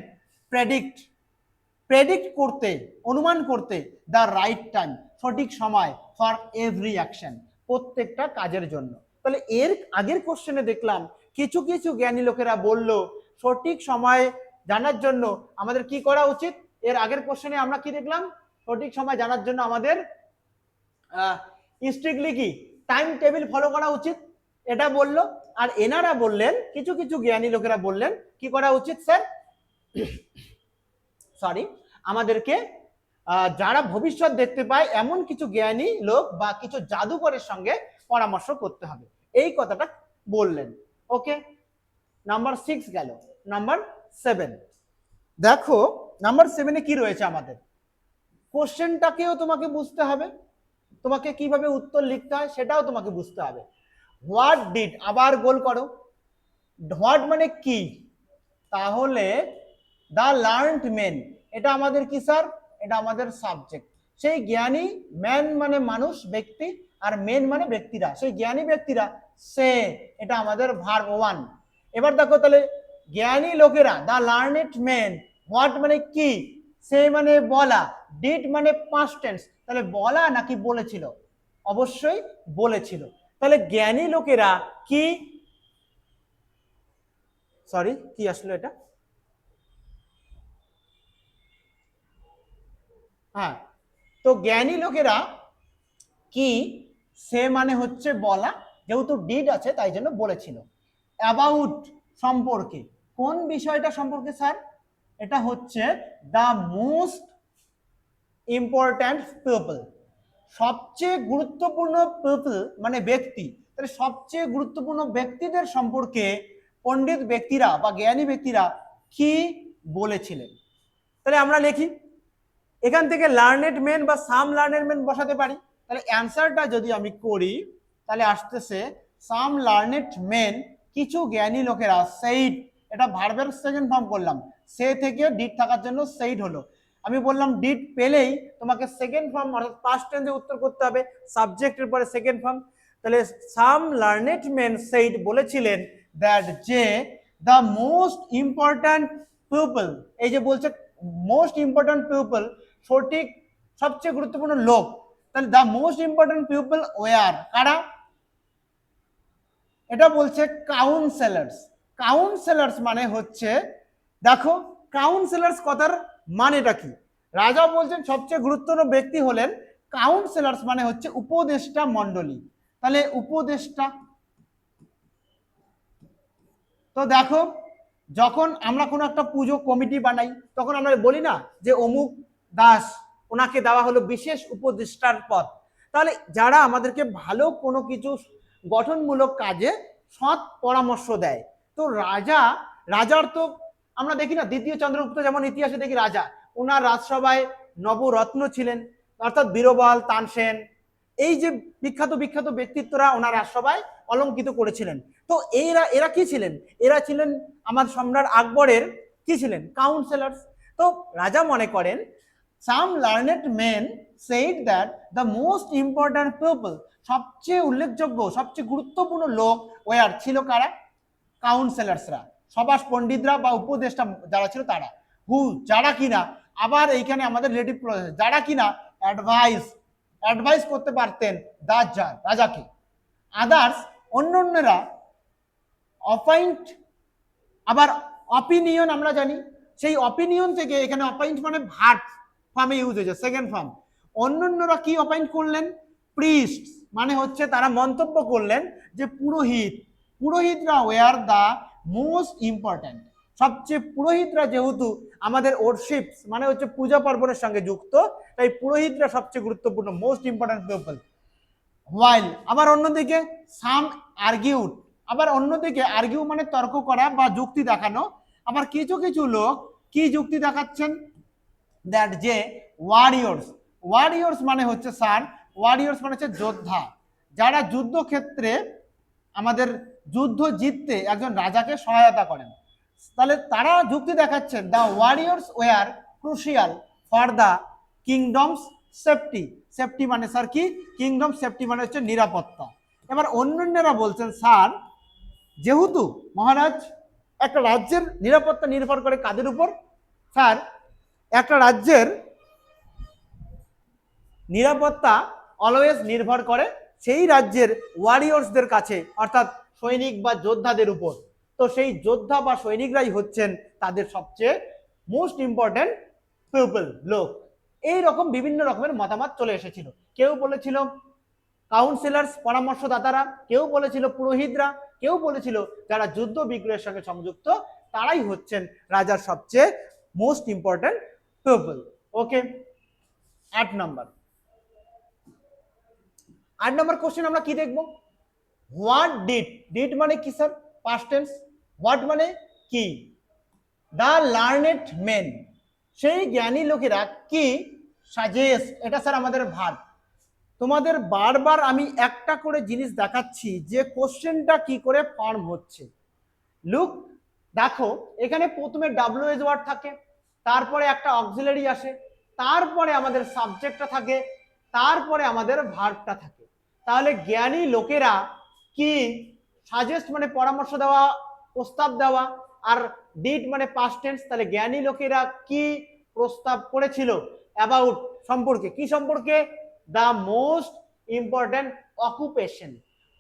প্রেডিক্ট করতে, অনুমান করতে, দ্য রাইট টাইম, সঠিক সময়, ফর এভরি অ্যাকশন, প্রত্যেকটা কাজের জন্য। তাহলে এর আগের কোশ্চেনে দেখলাম কিছু কিছু জ্ঞানী লোকেরা বলল সঠিক সময় জানার জন্য আমাদের কি করা উচিত। এর আগের কোশ্চেনে আমরা কি দেখলাম, সঠিক সময় জানার জন্য আমাদের স্ট্রিক্টলি কি টাইম টেবিল ফলো করা উচিত, এটা বলল। আর এনারা বললেন, কিছু কিছু জ্ঞানী লোকেরা বললেন কি করা উচিত স্যার, সরি, আমাদেরকে যারা ভবিষ্যৎ দেখতে পায় এমন কিছু জ্ঞানী লোক বা কিছু জাদুকরের সঙ্গে পরামর্শ করতে হবে, এই কথাটা বললেন। ওকে, নাম্বার 6 গেল। নাম্বার 7 দেখো, নাম্বার 7-এ কি রয়েছে, আমাদের কোশ্চেনটাকেও তোমাকে বুঝতে হবে, তোমাকে কিভাবে উত্তর লিখতে হয় সেটাও তোমাকে বুঝতে হবে। হোয়াট ডিড, আবার গোল করো, হোয়াট মানে কি, তাহলে দা লার্নড মেন, এটা আমাদের কি স্যার, এটা আমাদের সাবজেক্ট। সেই জ্ঞানী, ম্যান মানে মানুষ, ব্যক্তি, আর মেন মানে ব্যক্তিরা, সেই জ্ঞানী ব্যক্তিরা, সে, এটা আমাদের ভার্ব 1। এবার দেখো তাহলে জ্ঞানী লোকেরা, দা লার্নেড মেন, হোয়াট মানে কি, সে মানে বলা, ডিড মানে পাস্ট টেন্স, তাহলে বলা নাকি বলেছিল, অবশ্যই বলেছিল। তাহলে জ্ঞানী লোকেরা কি, সরি কি আসলো এটা, হ্যাঁ, তো জ্ঞানী লোকেরা কি, সে মানে হচ্ছে বলা, যেহেতু ডিড আছে তাই জন্য বলেছিল। অ্যাবাউট সম্পর্কে, কোন বিষয়টা সম্পর্কে স্যার, এটা হচ্ছে দ্য মোস্ট ইম্পর্ট্যান্ট পিপল, সবচেয়ে গুরুত্বপূর্ণ পিপল মানে ব্যক্তি, তাহলে সবচেয়ে গুরুত্বপূর্ণ ব্যক্তিদের সম্পর্কে পণ্ডিত ব্যক্তিরা বা জ্ঞানী ব্যক্তিরা কি বলেছিলেন। তাহলে আমরা লিখি, এখান থেকে লার্নেড মেন বা সাম লার্নেড মেন বসাতে পারি, তাহলে অ্যান্সারটা যদি আমি করি তাহলে আসতেছে সাম লার্নেড মেন, কিছু জ্ঞানী লোকেরা, সেইড, এটা ভার্বের সেকেন্ড ফর্ম করলাম, সে থেকে ডিড থাকার জন্য সেইড হলো। আমি বললাম ডিড পেলেই তোমাকে সেকেন্ড ফর্ম অর্থাৎ পাস্ট টেন্সে উত্তর করতে হবে, সাবজেক্টের পরে সেকেন্ড ফর্ম। তাহলে সাম লার্নেড মেন সেইড বলেছিলেন দ্যাট, যে দ্য মোস্ট ইম্পর্ট্যান্ট পিপল, এই যে বলছে মোস্ট ইম্পর্ট্যান্ট পিপল, সঠিক সবচেয়ে গুরুত্বপূর্ণ লোক, তাহলে the most important people were, কারা, এটা বলছে কাউন্সেলার্স। কাউন্সেলার্স মানে হচ্ছে, দেখো কাউন্সেলার্স কথার মানেটা কি, রাজা বলছেন সবচেয়ে গুরুত্বপূর্ণ ব্যক্তি হলেন কাউন্সেলার্স, মানে হচ্ছে উপদেষ্টা মণ্ডলী, তাহলে উপদেষ্টা। তো দেখো যখন আমরা কোনো একটা পুজো কমিটি বানাই তখন আমরা বলি না যে অমুক দাস, ওনাকে দেওয়া হলো বিশেষ উপদেষ্টার পদ, তাহলে যারা আমাদেরকে ভালো কোনো কিছু গঠনমূলক কাজে সৎ পরামর্শ দেয়। তো রাজার তো আমরা দেখি না, দ্বিতীয় চন্দ্রগুপ্ত যেমন ইতিহাসে দেখি রাজা, ওনার রাজসভায় নবরত্ন ছিলেন, অর্থাৎ বীরবল, তানসেন, এই যে বিখ্যাত বিখ্যাত ব্যক্তিত্বরা ওনার রাজসভায় অলঙ্কিত করেছিলেন। তো এরা কি ছিলেন, এরা ছিলেন আমার সম্রাট আকবরের কি ছিলেন, কাউন্সিলর্স। তো রাজা মনে করেন some learned men said that the most important people, সবচেয়ে উল্লেখযোগ্য সবচেয়ে গুরুত্বপূর্ণ লোক ওয়ার ছিল কারা, কাউন্সিলর্সরা, সমাজ পণ্ডিতরা বা উপদেষ্টা যারা ছিল তারা, হু যারা কিনা, আবার এইখানে আমাদের রিলেটিভ ক্লজ যারা কিনা অ্যাডভাইস করতে পারতেন রাজাকে। আদার্স অন্যান্যরা অপয়েন্ট, আবার অপিনিয়ন আমরা জানি, সেই অপিনিয়ন থেকে এখানে অপয়েন্ট মানে ভার্ব ফর্মে ইউজ হয়েছে, সেকেন্ড ফর্ম। অন্যান্যরা কি অপয়েন্ট করলেন? প্রিস্ট মানে হচ্ছে তারা মন্তব্য করলেন যে পুরোহিতরা ওয়ার দ্য মোস্ট ইম্পর্ট্যান্ট, সবচেয়ে পুরোহিতরা যেহেতু আমাদের ওরশিপস মানে হচ্ছে পূজা পার্বণের সঙ্গে যুক্ত, তাই পুরোহিতরা সবচেয়ে গুরুত্বপূর্ণ, মোস্ট ইম্পর্ট্যান্ট পিপল। ওয়াইল আবার অন্যদিকে সাম আর্গিউড, আবার অন্যদিকে আর্গিউ মানে তর্ক করা বা যুক্তি দেখানো, আবার কিছু কিছু লোক কি যুক্তি দেখাচ্ছেন? দ্যাট যে ওয়ারিয়র্স মানে হচ্ছে ওয়ারিয়র্স মানে হচ্ছে যোদ্ধা, যারা যুদ্ধক্ষেত্রে আমাদের যুদ্ধ জিততে একজন রাজাকে সহায়তা করেন, তাহলে তারা যুক্তি দেখাচ্ছেন the warriors were crucial for the kingdom's safety মানে স্যার কি? কিংডম সেফটি মানে হচ্ছে নিরাপত্তা। এবার অন্যান্যরা বলছেন স্যার যেহেতু মহারাজ একটা রাজ্যের নিরাপত্তা নির্ভর করে কাদের উপর? স্যার একটা রাজ্যের নিরাপত্তা অলওয়েজ নির্ভর করে সেই রাজ্যের ওয়ারিয়র্সদের কাছে, অর্থাৎ সৈনিক বা যোদ্ধাদের উপর। তো সেই যোদ্ধা বা সৈনিকরাই হচ্ছেন তাদের সবচেয়ে মোস্ট ইম্পর্টেন্ট পিপল, লোক। এই রকম বিভিন্ন রকমের মতামত চলে এসেছিল। কেউ বলেছিল কাউন্সিলর্স পরামর্শদাতারা, কেউ বলেছিল পুরোহিতরা, কেউ বলেছিল যারা যুদ্ধ বিগ্রহের সঙ্গে সংযুক্ত তারাই হচ্ছেন রাজার সবচেয়ে মোস্ট ইম্পর্টেন্ট পিপল। ওকে, 8 নম্বর কোশ্চেন আমরা কি দেখব? হোয়াট ডিড মানে কি স্যার? Past tense. হোয়াট মানে কি? দ্য লার্নেড মেন সেই জ্ঞানী লোকেরা কি সাজেস্ট, এটা স্যার আমাদের ভার্ব। তোমাদের বারবার আমি একটা করে জিনিস দেখাচ্ছি যে কোশ্চেনটা কি করে ফর্ম হচ্ছে। লুক, দেখো এখানে প্রথমে ডাব্লিউএস ওয়ার্ড থাকে, তারপরে একটা অক্সিলারি আসে, তারপরে আমাদের সাবজেক্টটা থাকে, তারপরে আমাদের ভার্বটা থাকে। তাহলে জ্ঞানী লোকেরা কি সাজেস্ট মানে পরামর্শ দেওয়া, প্রস্তাব দেওয়া, আর ডিড মানে পাস্ট টেন্স। তাহলে জ্ঞানী লোকেরা কি প্রস্তাব করেছিল? অ্যাবাউট সম্পর্কে, কি সম্পর্কে? The most important occupation.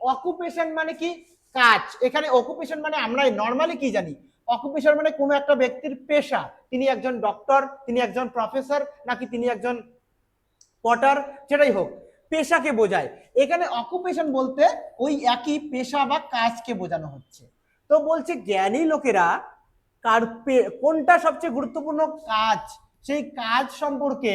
Occupation মানে কি? কাজ। এখানে অকুপেশন মানে আমরা নর্মালি কি জানি? অকুপেশন মানে কোনো একটা ব্যক্তির পেশা, তিনি একজন ডক্টর, তিনি একজন প্রফেসর, নাকি তিনি একজন পটার, যেটাই হোক পেশাকে বোঝায়। এখানে অকুপেশন বলতে ওই একই পেশা বা কাজকে বোঝানো হচ্ছে। তো বলছে জ্ঞানী লোকেরা কোনটা সবচেয়ে গুরুত্বপূর্ণ কাজ, সেই কাজ সম্পর্কে,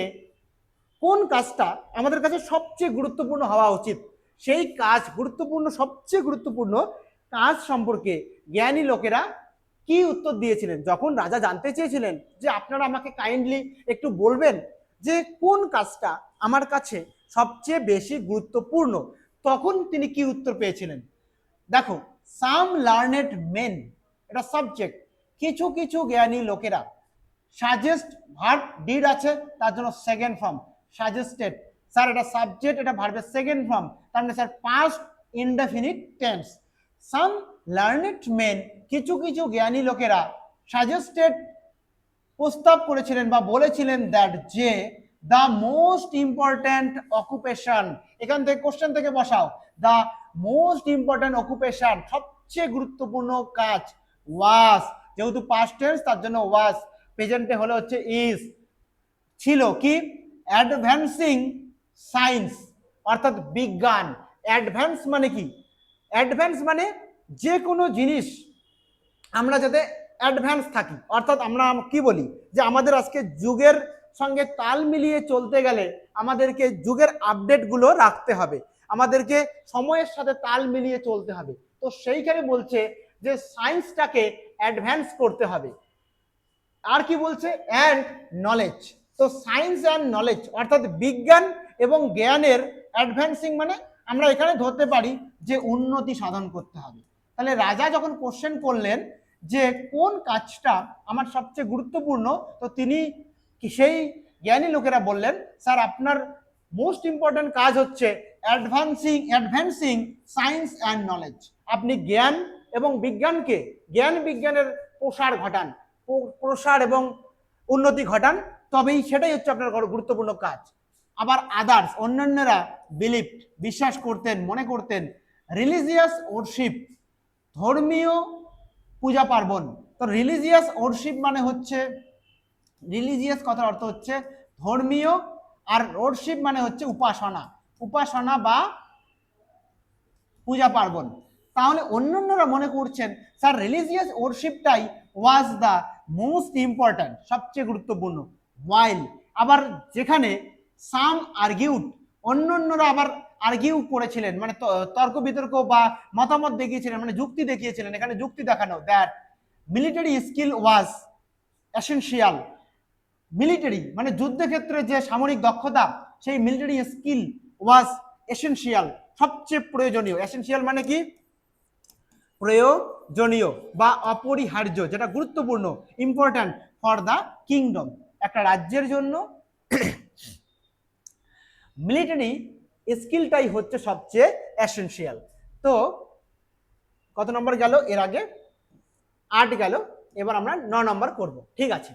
কোন কাজটা আমাদের কাছে সবচেয়ে গুরুত্বপূর্ণ হওয়া উচিত, সেই কাজ গুরুত্বপূর্ণ, সবচেয়ে গুরুত্বপূর্ণ কাজ সম্পর্কে জ্ঞানী লোকেরা কি উত্তর দিয়েছিলেন? যখন রাজা জানতে চেয়েছিলেন যে আপনারা আমাকে কাইন্ডলি একটু বলবেন যে কোন কাজটা আমার কাছে সবচেয়ে বেশি গুরুত্বপূর্ণ, তখন তিনি কি উত্তর পেয়েছিলেন? দেখো, সাম লার্নেড মেন, এটা সাবজেক্ট, কিছু কিছু জ্ঞানী লোকেরা। সাজেস্ট ভার্ব ডিড আছে, তার জন্য সেকেন্ড ফর্ম সাজেস্টেড। স্যার এটা সাবজেক্ট, এটা ভার্বের সেকেন্ড ফর্ম, তার মানে স্যার পাস্ট ইনডেফিনিট টেন্স। সাম লার্নেড মেন, কিছু কিছু জ্ঞানী লোকেরা সাজেস্টেড প্রস্তাব করেছিলেন বা বলেছিলেন দ্যাট যে দ্য মোস্ট ইম্পর্ট্যান্ট অকুপেশন, এখান থেকে কোশ্চেন থেকে বসাও, দ্য মোস্ট ইম্পর্ট্যান্ট অকুপেশন সবচেয়ে গুরুত্বপূর্ণ কাজ, ওয়াজ, যেহেতু পাস্ট টেন্স তার জন্য ওয়াজ, প্রেজেন্টে হলো হচ্ছে ইজ, ছিল কি? অ্যাডভান্সিং সায়েন্স, অর্থাৎ বিজ্ঞান। অ্যাডভান্স মানে কি? অ্যাডভান্স মানে যে কোনো জিনিস আমরা যাতে অ্যাডভান্স থাকি, অর্থাৎ আমরা কি বলি যে আমাদের আজকে যুগের সঙ্গে তাল মিলিয়ে চলতে গেলে আমাদেরকে যুগের আপডেটগুলো রাখতে হবে, আমাদেরকে সময়ের সাথে তাল মিলিয়ে চলতে হবে। তো সেইখানে বলছে যে সায়েন্সটাকে অ্যাডভান্স করতে হবে। আর কি বলছে? And knowledge. তো সায়েন্স অ্যান্ড নলেজ অর্থাৎ বিজ্ঞান এবং জ্ঞানের অ্যাডভান্সিং মানে আমরা এখানে ধরতে পারি যে উন্নতি সাধন করতে হবে। তাহলে রাজা যখন কোশ্চেন করলেন যে কোন কাজটা আমার সবচেয়ে গুরুত্বপূর্ণ, তো তিনি সেই জ্ঞানী লোকেরা বললেন স্যার আপনার মোস্ট ইম্পর্টেন্ট কাজ হচ্ছে অ্যাডভান্সিং সায়েন্স অ্যান্ড নলেজ। আপনি জ্ঞান এবং বিজ্ঞানকে, জ্ঞান বিজ্ঞানের প্রসার ঘটান, প্রসার এবং উন্নতি ঘটান, তবেই সেটাই হচ্ছে আপনার গুরুত্বপূর্ণ কাজ। আবার আদার্স, অন্যান্যরা বিলিভ, বিশ্বাস করতেন, মনে করতেন রিলিজিয়াস ওরশিপ, ধর্মীয় পূজা পার্বণ। তো রিলিজিয়াস ওরশিপ মানে হচ্ছে, রিলিজিয়াস কথার অর্থ হচ্ছে ধর্মীয়, আর ওরশিপ মানে হচ্ছে উপাসনা, উপাসনা বা পূজা পার্বণ। তাহলে অন্যান্যরা মনে করছেন স্যার রিলিজিয়াস ওরশিপটাই ওয়াজ দ্য মোস্ট ইম্পর্ট্যান্ট, সবচেয়ে গুরুত্বপূর্ণ। ওয়াইল, আবার যেখানে সাম আর্গিউড, অন্যান্যরা আবার আর্গিউ করেছিলেন, মানে তর্ক বিতর্ক বা মতামত দেখিয়েছিলেন, মানে যুক্তি দেখিয়েছিলেন, এখানে যুক্তি দেখানো, that military skill was essential. Military মানে যুদ্ধক্ষেত্রে যে সামরিক দক্ষতা, সেই মিলিটারি স্কিল ওয়াজ এসেনশিয়াল, সবচেয়ে প্রয়োজনীয়। এসেনশিয়াল মানে কি? প্রয়োজনীয় বা অপরিহার্য, যেটা গুরুত্বপূর্ণ, ইম্পর্ট্যান্ট ফর দ্য কিংডম, একটা রাজ্যের জন্য মিলিটারি স্কিলটাই হচ্ছে সবচেয়ে এসেনশিয়াল। তো কত নম্বর গেল? এর আগে 8 গেল, এবার আমরা 9 নম্বর করব। ঠিক আছে,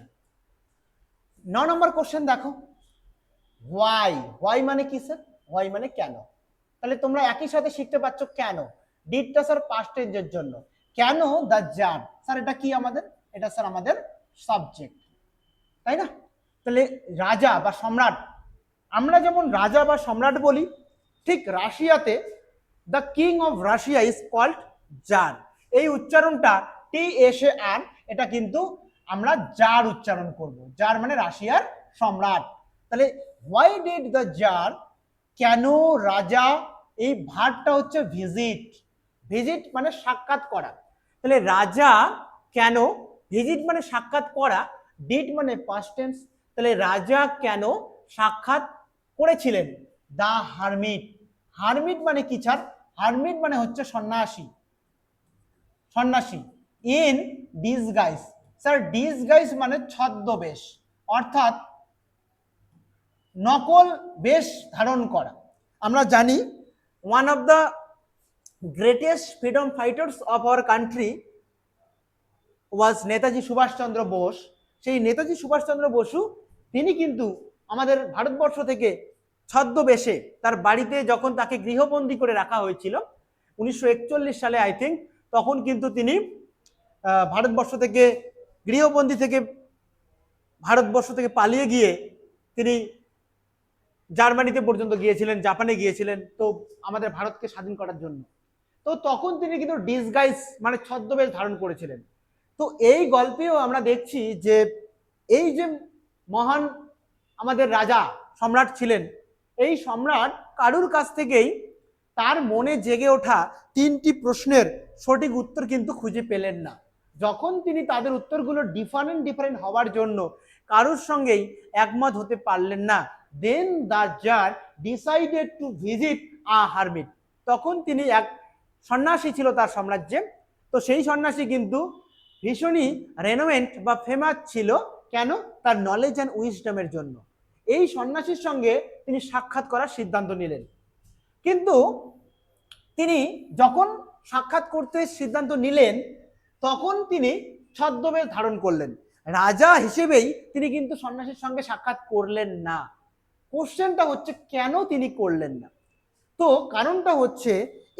9 নম্বর কোশ্চেন দেখো, হোয়াই। হোয়াই মানে কি স্যার? হোয়াই মানে কেন। তাহলে তোমরা একই সাথে শিখতে পাচ্ছ কেন। ডিডটা স্যার পাস্ট টেন্সের জন্য, কেন দ্য জার। স্যার এটা কি আমাদের? এটা স্যার আমাদের সাবজেক্ট, তাই না? তাহলে রাজা বা সম্রাট, আমরা যেমন রাজা বা সম্রাট বলি, ঠিক রাশিয়াতে the king of Russia is called tsar. এই উচ্চারণটা TSAR, এটা কিন্তু আমরা জার উচ্চারণ করব। জার মানে রাশিয়ার সম্রাট। তাহলে হোয়াই ডিড দ্য জার, কেন রাজা, এই ভার্বটা হচ্ছে ভিজিট। ভিজিট মানে সাক্ষাৎ করা। তাহলে রাজা কেন, ভিজিট মানে সাক্ষাৎ করা, ডিড মানে পাস্ট টেন্স। তাহলে রাজা কেন সাক্ষাৎ করেছিলেন দা হারমিট। হারমিট মানে কি স্যার? হারমিট মানে হচ্ছে সন্ন্যাসী, সন্ন্যাসী। ইন ডিসগাইজ, স্যার ডিসগাইজ মানে ছদ্মবেশ, অর্থাৎ নকল বেশ ধারণ করা। আমরা জানি one of the greatest freedom fighters of our country was Netaji Subhash Chandra Bose. সেই নেতাজি সুভাষচন্দ্র বসু তিনি কিন্তু আমাদের ভারতবর্ষ থেকে ছদ্মবেশে তার বাড়িতে, যখন তাকে গৃহবন্দী করে রাখা হয়েছিল 1941 সালে আই থিঙ্ক, তখন কিন্তু তিনি ভারতবর্ষ থেকে, গৃহবন্দী থেকে ভারতবর্ষ থেকে পালিয়ে গিয়ে তিনি জার্মানিতে পর্যন্ত গিয়েছিলেন, জাপানে গিয়েছিলেন, তো আমাদের ভারতকে স্বাধীন করার জন্য। তো তখন তিনি কিন্তু ডিসগাইজ মানে ছদ্মবেশ ধারণ করেছিলেন। তো এই গল্পেও আমরা দেখছি যে এই যে মহান আমাদের রাজা সম্রাট ছিলেন, এই সম্রাট কারুর কাছ থেকেই তার মনে জেগে ওঠা 3টি প্রশ্নের সঠিক উত্তর কিন্তু খুঁজে পেলেন না। যখন তিনি তাদের উত্তরগুলো ডিফারেন্ট হওয়ার জন্য কারুর সঙ্গেই একমত হতে পারলেন না, then the tsar decided to visit a hermit. তখন তিনি, এক সন্ন্যাসী ছিল তার সাম্রাজ্যে, তো সেই সন্ন্যাসী কিন্তু ভীষণই রেনোমেন্ট বা ফেমাস ছিল। কেন? তার নলেজ অ্যান্ড উইজডমের জন্য। এই সন্ন্যাসীর সঙ্গে তিনি সাক্ষাৎ করার সিদ্ধান্ত নিলেন। কিন্তু তিনি যখন সাক্ষাৎ করতে সিদ্ধান্ত নিলেন, তখন তিনি ছদ্মবেশ ধারণ করলেন। রাজা হিসেবেই তিনি কিন্তু সন্ন্যাসীর সঙ্গে সাক্ষাৎ করলেন না। কোশ্চেনটা হচ্ছে কেন তিনি করলেন না? তো কারণটা হচ্ছে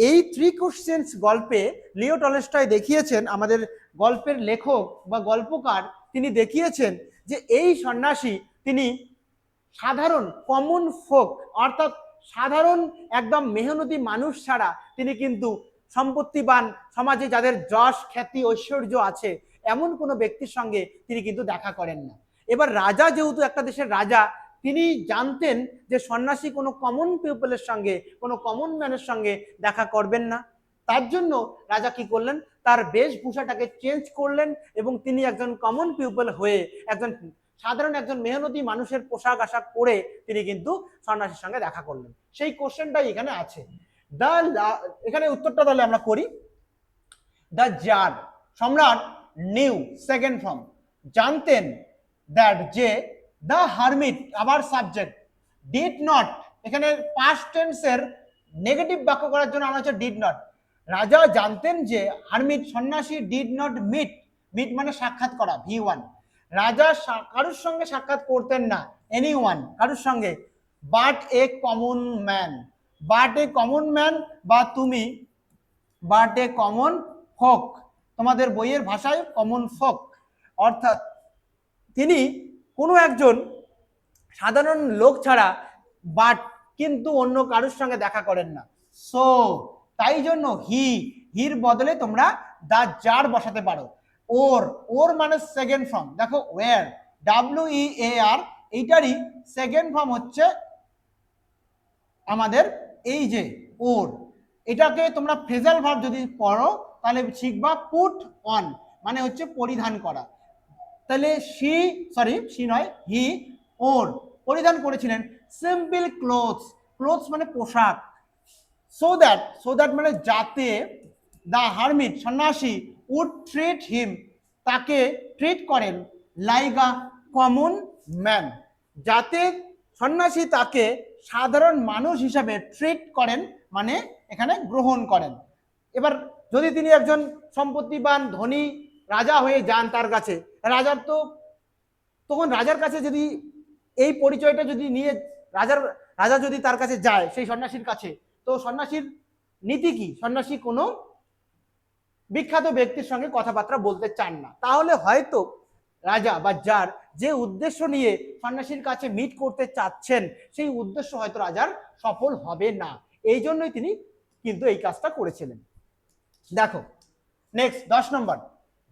এই 3 কোশ্চেন্স গল্পে লিও টলস্টয় দেখিয়েছেন, আমাদের গল্পের লেখক বা গল্পকার, তিনি দেখিয়েছেন যে এই সন্ন্যাসী তিনি সাধারণ কমন ফোক, অর্থাৎ সাধারণ একদম মেহনতি মানুষ ছাড়া তিনি কিন্তু সম্পত্তিবান, সমাজে যাদের যশ খ্যাতি ঐশ্বর্য আছে এমন কোনো ব্যক্তির সঙ্গে তিনি কিন্তু দেখা করেন না। এবার রাজা যেহেতু একটা দেশের রাজা, তিনি জানতেন যে সন্ন্যাসী কোনো কমন পিপলের সঙ্গে, কোনো কমন ম্যানের সঙ্গে দেখা করবেন না। তার জন্য রাজা কি করলেন? তার বেশভূষাটাকে চেঞ্জ করলেন এবং তিনি একজন কমন পিপল হয়ে, একজন সাধারণ একজন মেহনতি মানুষের পোশাক আশাক পরে তিনি কিন্তু সন্ন্যাসীর সঙ্গে দেখা করলেন। সেই কোশ্চেনটাই এখানে আছে। এখানে উত্তরটা তাহলে আমরা করি। দ্য জার, সম্রাট, নিউ, সেকেন্ড ফর্ম, জানতেন, দ্যাট যে, দ্য হারমিট আবার সাবজেক্ট, ডিড নট, এখানে পাস্ট টেন্সের নেগেটিভ বাক্য করার জন্য আনা হচ্ছে ডিড নট। রাজা জানতেন যে হারমিট সন্ন্যাসী ডিড নট মিট, মিট মানে সাক্ষাৎ করা, V1, রাজা কারুর সঙ্গে সাক্ষাৎ করতেন না, এনিওয়ান কারুর সঙ্গে, but a common man, but a common man বা তুমি, বাট এ কমন ফোক, তোমাদের বইয়ের ভাষায় কমন ফোক, অর্থাৎ তিনি কোনো একজন সাধারণ লোক ছাড়া, বাট কিন্তু অন্য কারুর সঙ্গে দেখা করেন না। সো তাই জন্য হির বদলে তোমরা দা জার বসাতে পারো। ওর, ওর মানে সেকেন্ড ফর্ম, দেখো ওয়ার, WEAR, এইটারই সেকেন্ড ফর্ম হচ্ছে আমাদের এই যে ওর। এটাকে তোমরা ফ্রেজাল ভার্ব যদি পড়ো তাহলে শিখবা পুট অন, মানে হচ্ছে পরিধান করা। তাহলে সি নয়, হি, ওর পরিধান করেছিলেন সিম্পল ক্লোথস, ক্লোথস মানে পোশাক, সো দ্যাট মানে যাতে, দ্য হারমিট সন্ন্যাসী উড ট্রিট হিম, তাকে ট্রিট করেন, লাইক আ কমন ম্যান, যাতে সন্ন্যাসী তাকে সাধারণ মানুষ হিসাবে ট্রিট করেন, মানে এখানে গ্রহণ করেন। এবার যদি তিনি একজন সম্পত্তিবান ধনী রাজা হয়ে যান তার কাছে, রাজার তো তখন রাজার কাছে যদি এই পরিচয়টা যদি নিয়ে রাজা যদি তার কাছে যায় সেই সন্ন্যাসীর কাছে, তো সন্ন্যাসীর নীতি কি? সন্ন্যাসী কোনো বিখ্যাত ব্যক্তির সঙ্গে কথাবার্তা বলতে চান না, তাহলে হয়তো রাজা বা যার যে উদ্দেশ্য নিয়ে সন্ন্যাসীর কাছে মিট করতে চাচ্ছেন সেই উদ্দেশ্য হয়তো রাজার সফল হবে না, এই জন্যই তিনি কিন্তু এই কাজটা করেছিলেন। দেখো next 10 number,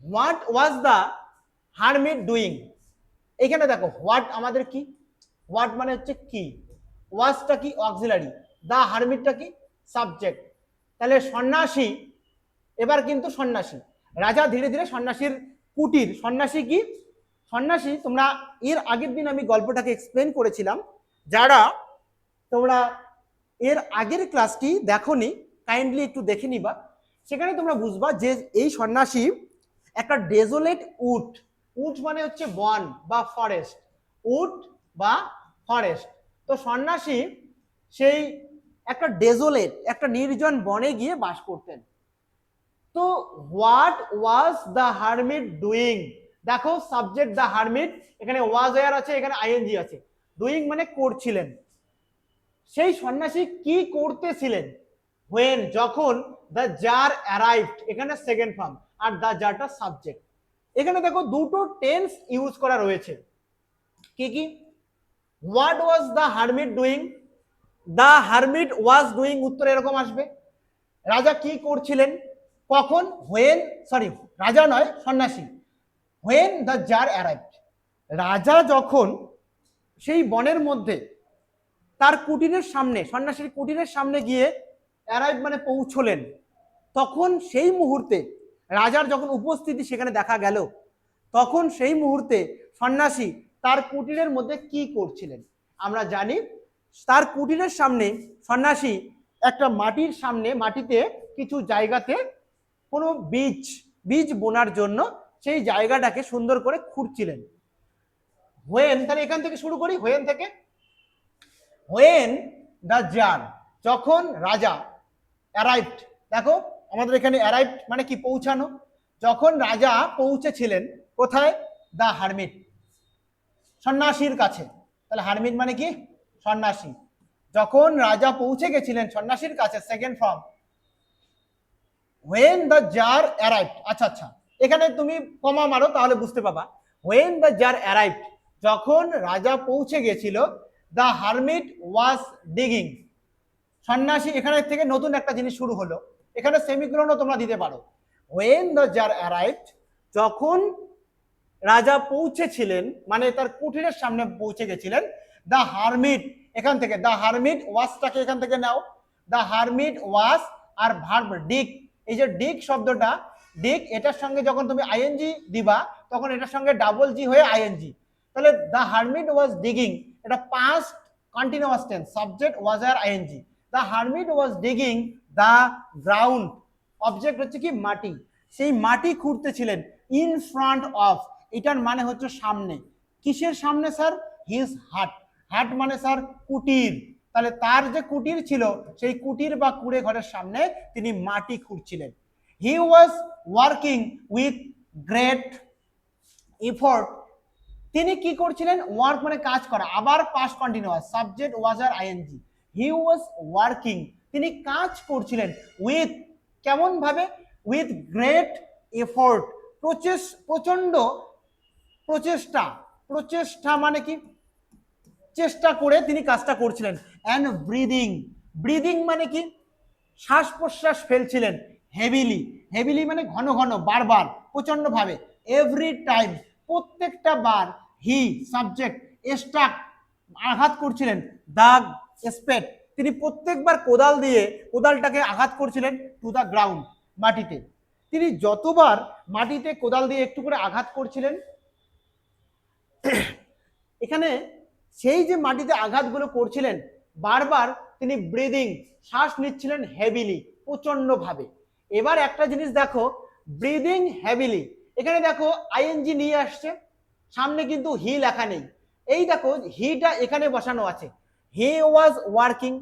what was the hermit doing. এখানে দেখো হোয়াট আমাদের কি, হোয়াট মানে হচ্ছে কি, ওয়াজটা কি অক্সিলারি, দা হারমিটটা কি সাবজেক্ট, তাহলে সন্ন্যাসী, এবার কিন্তু সন্ন্যাসী, রাজা ধীরে ধীরে সন্ন্যাসীর কুটির, সন্ন্যাসী কি, সন্ন্যাসী তোমরা এর আগের দিন আমি গল্পটাকে এক্সপ্লেন করেছিলাম, যারা তোমরা এর আগের ক্লাসটি দেখোনি কাইন্ডলি একটু দেখে নিবা, সেখানে তোমরা বুঝবা যে এই সন্ন্যাসী একটা ডেজোলেট উড, উড মানে হচ্ছে বন বা ফরেস্ট, উড বা ফরেস্ট, তো সন্ন্যাসী সেই একটা ডেজোলেট একটা নির্জন বনে গিয়ে বাস করতেন। তো what was the hermit doing, দেখো সাবজেক্ট দ্য হারমিট, এখানে ওয়াজ এর আছে, এখানে আইএনজি আছে, ডুইং মানে করছিলেন, সেই সন্ন্যাসী কি করতেছিলেন, হোয়েন যখন, দ্য জার অ্যারাইভড, এখানে সেকেন্ড ফর্ম, আর দ্য জারটা সাবজেক্ট। এখানে দেখো দুটো টেন্স ইউজ করা রয়েছে, কি কি, what was the hermit doing, the hermit was doing, উত্তর এরকম আসবে, রাজা কি করছিলেন, কখন, হোয়েন, সরি রাজা নয় সন্ন্যাসী, হোয়েন দ্য জার অ্যারাইভড, রাজা যখন সেই বনের মধ্যে তার কুটিরের সামনে, সন্ন্যাসীর কুটিরের সামনে গিয়ে, অ্যারাইভ মানে পৌঁছলেন, তখন সেই মুহূর্তে রাজার যখন উপস্থিতি সেখানে দেখা গেল, তখন সেই মুহূর্তে সন্ন্যাসী তার কুটিরের মধ্যে কি করছিলেন। আমরা জানি তার কুটিরের সামনে সন্ন্যাসী একটা মাটির সামনে, মাটিতে কিছু জায়গাতে কোনো বীজ বোনার জন্য সেই জায়গাটাকে সুন্দর করে খুঁড়ছিলেন। হোয়েন, তাহলে এখান থেকে শুরু করি, হোয়েন থেকে, হোয়েন দ্য জার, যখন রাজা, অ্যারাইভড, দেখো আমাদের এখানে অ্যারাইভড মানে কি পৌঁছানো, যখন রাজা পৌঁছেছিলেন কোথায়, দ্য হারমিট সন্ন্যাসীর কাছে, তাহলে হারমিট মানে কি সন্ন্যাসী, যখন রাজা পৌঁছে গেছিলেন সন্ন্যাসীর কাছে, second form, when the jar arrived, আচ্ছা আচ্ছা এখানে তুমি কমা মারো তাহলে বুঝতে পাবা, হোয়েন দ্য জার অ্যারাইভড, যখন রাজা পৌঁছে গেছিল, দ্য হারমিট ওয়াজ ডিগিং, সন্ন্যাসী, এখানে থেকে নতুন একটা জিনিস শুরু হলো, এখানে সেমিকোলনও তোমরা দিতে পারো, হোয়েন দ্য জার অ্যারাইভড, যখন রাজা পৌঁছেছিলেন মানে তার কুটিরের সামনে পৌঁছে গেছিলেন, দ্য হারমিট, এখান থেকে দ্য হারমিট ওয়াজটাকে এখান থেকে নাও, দ্য হারমিট ওয়াজ আর ভার্ব ডিগ, এই যে ডিগ শব্দটা, ডিগ এটার সঙ্গে যখন তুমি আইএনজি দিবা তখন এটার সঙ্গে ডাবল জি হয়ে আইএনজি, তাহলে দ্য হারমিট ওয়াজ ডিগিং, এটা past continuous tense, subject was আর ING, the hermit was digging the ground, object হচ্ছে কি মাটি, সেই মাটি খুঁড়তেছিলেন, ইন ফ্রন্ট অফ, এটার মানে হচ্ছে সামনে, কিসের সামনে স্যার, হিজ হাট, হাট মানে স্যার কুটির, তাহলে তার যে কুটির ছিল সেই কুটির বা কুড়ে ঘরের সামনে তিনি মাটি খুঁড়ছিলেন। He was working with great effort. তিনি কি করছিলেন? ওয়ার্ক মানে কাজ করা, আবার পাস্ট কন্টিনিউয়াস, সাবজেক্ট ওয়াজ আর আইএনজি। হি ওয়াজ ওয়ার্কিং, তিনি কাজ করছিলেন, উইথ কেমন ভাবে? উইথ গ্রেট এফোর্ট, প্রচন্ড প্রচেষ্টা, প্রচেষ্টা মানে কি? চেষ্টা করে তিনি কাজটা করছিলেন। অ্যান্ড ব্রিদিং, ব্রিদিং মানে কি? শ্বাস প্রশ্বাস ফেলছিলেন। হেভিলি, হেভিলি মানে ঘন ঘন, বারবার, প্রচন্ড ভাবে। এভরি টাইম, প্রত্যেকটা বার। হি সাবজেক্ট স্ট্রাক, আঘাত করছিলেন। দাগ স্পেড, তিনি প্রত্যেকবার কোদাল দিয়ে কোদালটাকে আঘাত করছিলেন টু দা গ্রাউন্ড, মাটিতে। তিনি যতবার মাটিতে কোদাল দিয়ে একটু করে আঘাত করছিলেন, এখানে সেই যে মাটিতে আঘাতগুলো করছিলেন বারবার, তিনি ব্রিদিং, শ্বাস নিচ্ছিলেন হেভিলি, প্রচন্ড ভাবে। এবার একটা জিনিস দেখো, ব্রিদিং হেভিলি, এখানে দেখো আইএনজি নিয়ে আসছে, সামনে কিন্তু হি লেখা নেই। এই দেখো হিটা এখানে বসানো আছে। হি ওয়াজ ওয়ার্কিং,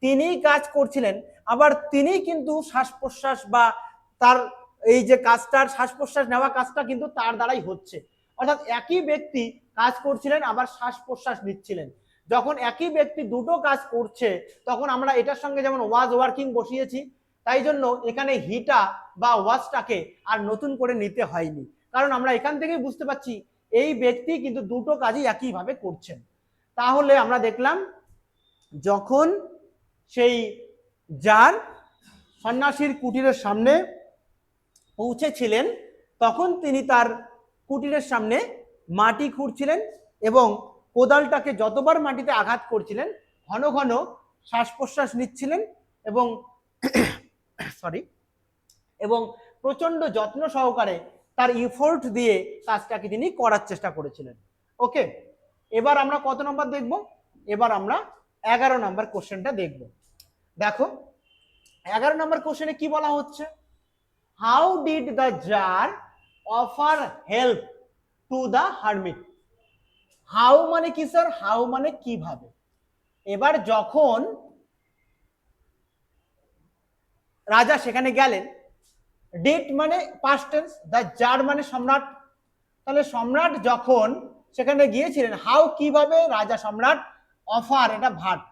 তিনি কাজ করছিলেন, আবার তিনি কিন্তু শ্বাস প্রশ্বাস বা তার এই যে কাজটার শ্বাস প্রশ্বাস নেওয়া কাজটা কিন্তু তার দ্বারাই হচ্ছে। অর্থাৎ একই ব্যক্তি কাজ করছিলেন আবার শ্বাস প্রশ্বাস নিচ্ছিলেন। যখন একই ব্যক্তি দুটো কাজ করছে তখন আমরা এটার সঙ্গে যেমন ওয়াজ ওয়ার্কিং বসিয়েছি, তাই জন্য এখানে হিটা বা ওয়াজটাকে আর নতুন করে নিতে হয়নি, কারণ আমরা এখান থেকেই বুঝতে পারছি এই ব্যক্তি কিন্তু দুটো কাজই একইভাবে করছেন। তাহলে আমরা দেখলাম যখন সেই যার সন্ন্যাসীর কুটিরের সামনে পৌঁছেছিলেন তখন তিনি তার কুটিরের সামনে মাটি খুঁড়ছিলেন এবং কোদালটাকে যতবার মাটিতে আঘাত করছিলেন ঘন ঘন শ্বাস প্রশ্বাস নিচ্ছিলেন এবং সরি এবং প্রচন্ড যত্ন সহকারে তার ইফোর্ট দিয়ে কাজটাকে তিনি করার চেষ্টা করেছিলেন। ওকে, এবার আমরা কত নম্বর দেখব? এবার আমরা 11 নম্বর কোশ্চেনটা দেখব। দেখো 11 নম্বর কোশ্চেনে কি বলা হচ্ছে? How did the czar offer help to the hermit. How মানে কি স্যার? হাউ মানে কিভাবে। এবার যখন রাজা সেখানে গেলেন, ডিড মানে পাস্ট টেন্স, দ্য জার মানে সম্রাট, তাহলে সম্রাট যখন সেখানে গিয়েছিলেন, হাউ কিভাবে, রাজা সম্রাট, অফার এটা ভার্ব,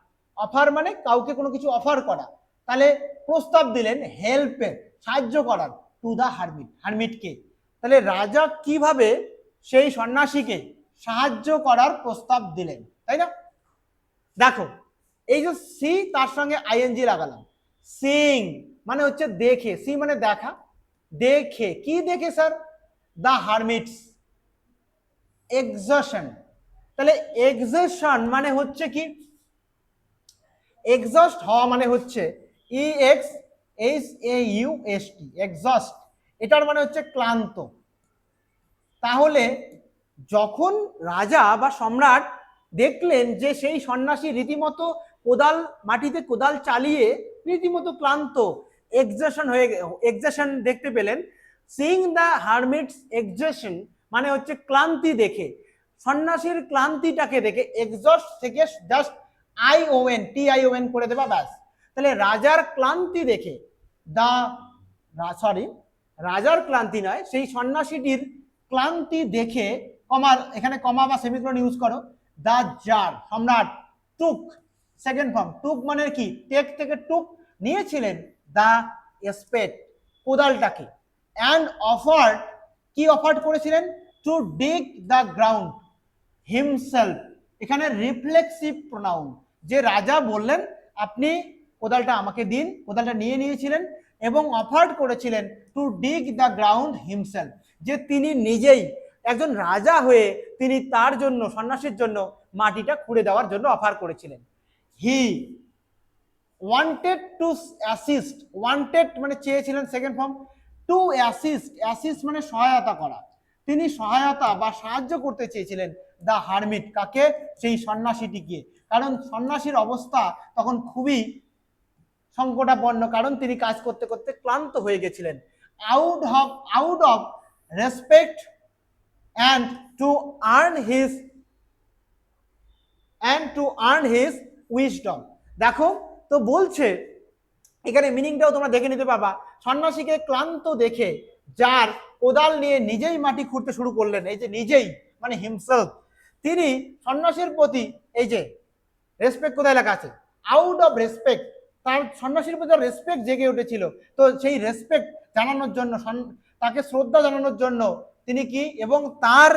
অফার মানে কাউকে কোনো কিছু অফার করা, তাহলে প্রস্তাব দিলেন হেল্পের, সাহায্য করার, টু দা হারমিট, হারমিটকে। তাহলে রাজা কিভাবে সেই সন্ন্যাসীকে সাহায্য করার প্রস্তাব দিলেন, তাই না? দেখো এই যে সি তার সঙ্গে আইএনজি লাগালাম। সিং মানে হচ্ছে দেখে, সি মানে দেখা, দেখে কি দেখে স্যার? দা হারমিটস এক্সজশন। তাহলে এক্সজশন মানে হচ্ছে কি? এক্সস্ট হওয়া মানে হচ্ছে EXHAUST, এক্সস্ট, এটার মানে হচ্ছে ক্লান্ত। তাহলে যখন রাজা বা সম্রাট দেখলেন যে সেই সন্ন্যাসী রীতিমতো কোদাল, মাটিতে কোদাল চালিয়ে রীতিমতো ক্লান্ত, এক্সজশন হয়ে, এক্সজশন দেখতে পেলেন, সিইং দ্য হারমিটস এক্সজশন মানে হচ্ছে ক্লান্তি দেখে, সন্ন্যাসীর ক্লান্তিটাকে দেখে, এক্সস্ট থেকে জাস্ট TION করে দেবা ব্যাস। তাহলে রাজার ক্লান্তি দেখে, রাজার ক্লান্তি নয়, সেই সন্ন্যাসীটির ক্লান্তি দেখে, কমার এখানে কমা বা সেমিকোলন ইউজ করো, দা জার সম্রাট, টুক সেকেন্ড ফর্ম, টুক মানে কি? টেক থেকে টুক, নিয়েছিলেন দা স্পেড কোদালটাকে, অ্যান্ড অফার্ড, কি অফার্ড করেছিলেন? টু ডিগ দ্য গ্রাউন্ড হিমসেলফ, এখানে রিফ্লেক্সিভ প্রোনাউন, যে রাজা বললেন আপনি কোদালটা আমাকে দিন, কোদালটা নিয়ে নিয়েছিলেন এবং অফার্ড করেছিলেন টু ডিগ দ্য গ্রাউন্ড হিমসেলফ, যে তিনি নিজেই একজন রাজা হয়ে তিনি তার জন্য, সন্ন্যাসীর জন্য মাটিটা খুঁড়ে দেওয়ার জন্য অফার করেছিলেন। He wanted to assist, wanted মানে চেয়েছিলেন second form, two assist, assist মানে সহায়তা করা, তিনি সহায়তা বা সাহায্য করতে চেয়েছিলেন দা হারমিট, কাকে? সেই সন্ন্যাসীটিকে, কারণ সন্ন্যাসীর অবস্থা তখন খুবই সংকটাপন্ন, কারণ তিনি কাজ করতে করতে ক্লান্ত হয়ে গেছিলেন। Out of respect and to earn his wisdom, দেখো তো বলছে এখানে মিনিংটাও তোমরা দেখে নিতে পাবা, সন্ন্যাসীকে ক্লান্ত দেখে যার কোদাল নিয়ে নিজেই মাটি খুঁড়তে শুরু করলেন, এই যে নিজেই মানে হিমসেলফ, তিনি সন্ন্যাসীর প্রতি এই যে রেসপেক্ট কোথায় লেখা আছে, আউট অফ রেসপেক্ট, তার সন্ন্যাসীর প্রতি রেসপেক্ট জেগে উঠেছিল। তো সেই রেসপেক্ট জানানোর জন্য, তাকে শ্রদ্ধা জানানোর জন্য তিনি কি, এবং তার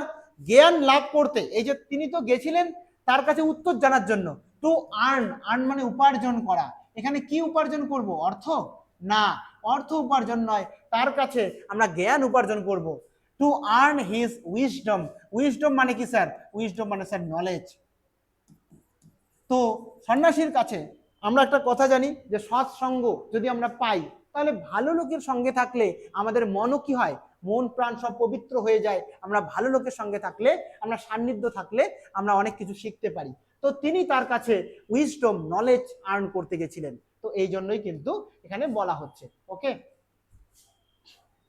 জ্ঞান লাভ করতে, এই যে তিনি তো গেছিলেন তার কাছে উত্তর জানার জন্য, টু আর্ন, আর্ন মানে উপার্জন করা, এখানে কি উপার্জন করব, অর্থ না, অর্থ উপার্জন নয়, তার কাছে আমরা জ্ঞান উপার্জন করব, to earn his wisdom, wisdom মানে কি স্যার, উইজডম মানে স্যার নলেজ। তো সন্ন্যাসীর কাছে আমরা একটা কথা জানি যে সৎসঙ্গ যদি আমরা পাই, তাহলে ভালো লোকের সঙ্গে থাকলে আমাদের মনও কি হয়, মন প্রাণ সব পবিত্র হয়ে যায়, আমরা ভালো লোকের সঙ্গে থাকলে, আমরা সান্নিধ্য থাকলে আমরা অনেক কিছু শিখতে পারি। তো তিনি তার কাছে উইজডম নলেজ আর্ন করতে গেছিলেন, তো এই জন্যই কিন্তু এখানে বলা হচ্ছে। ওকে,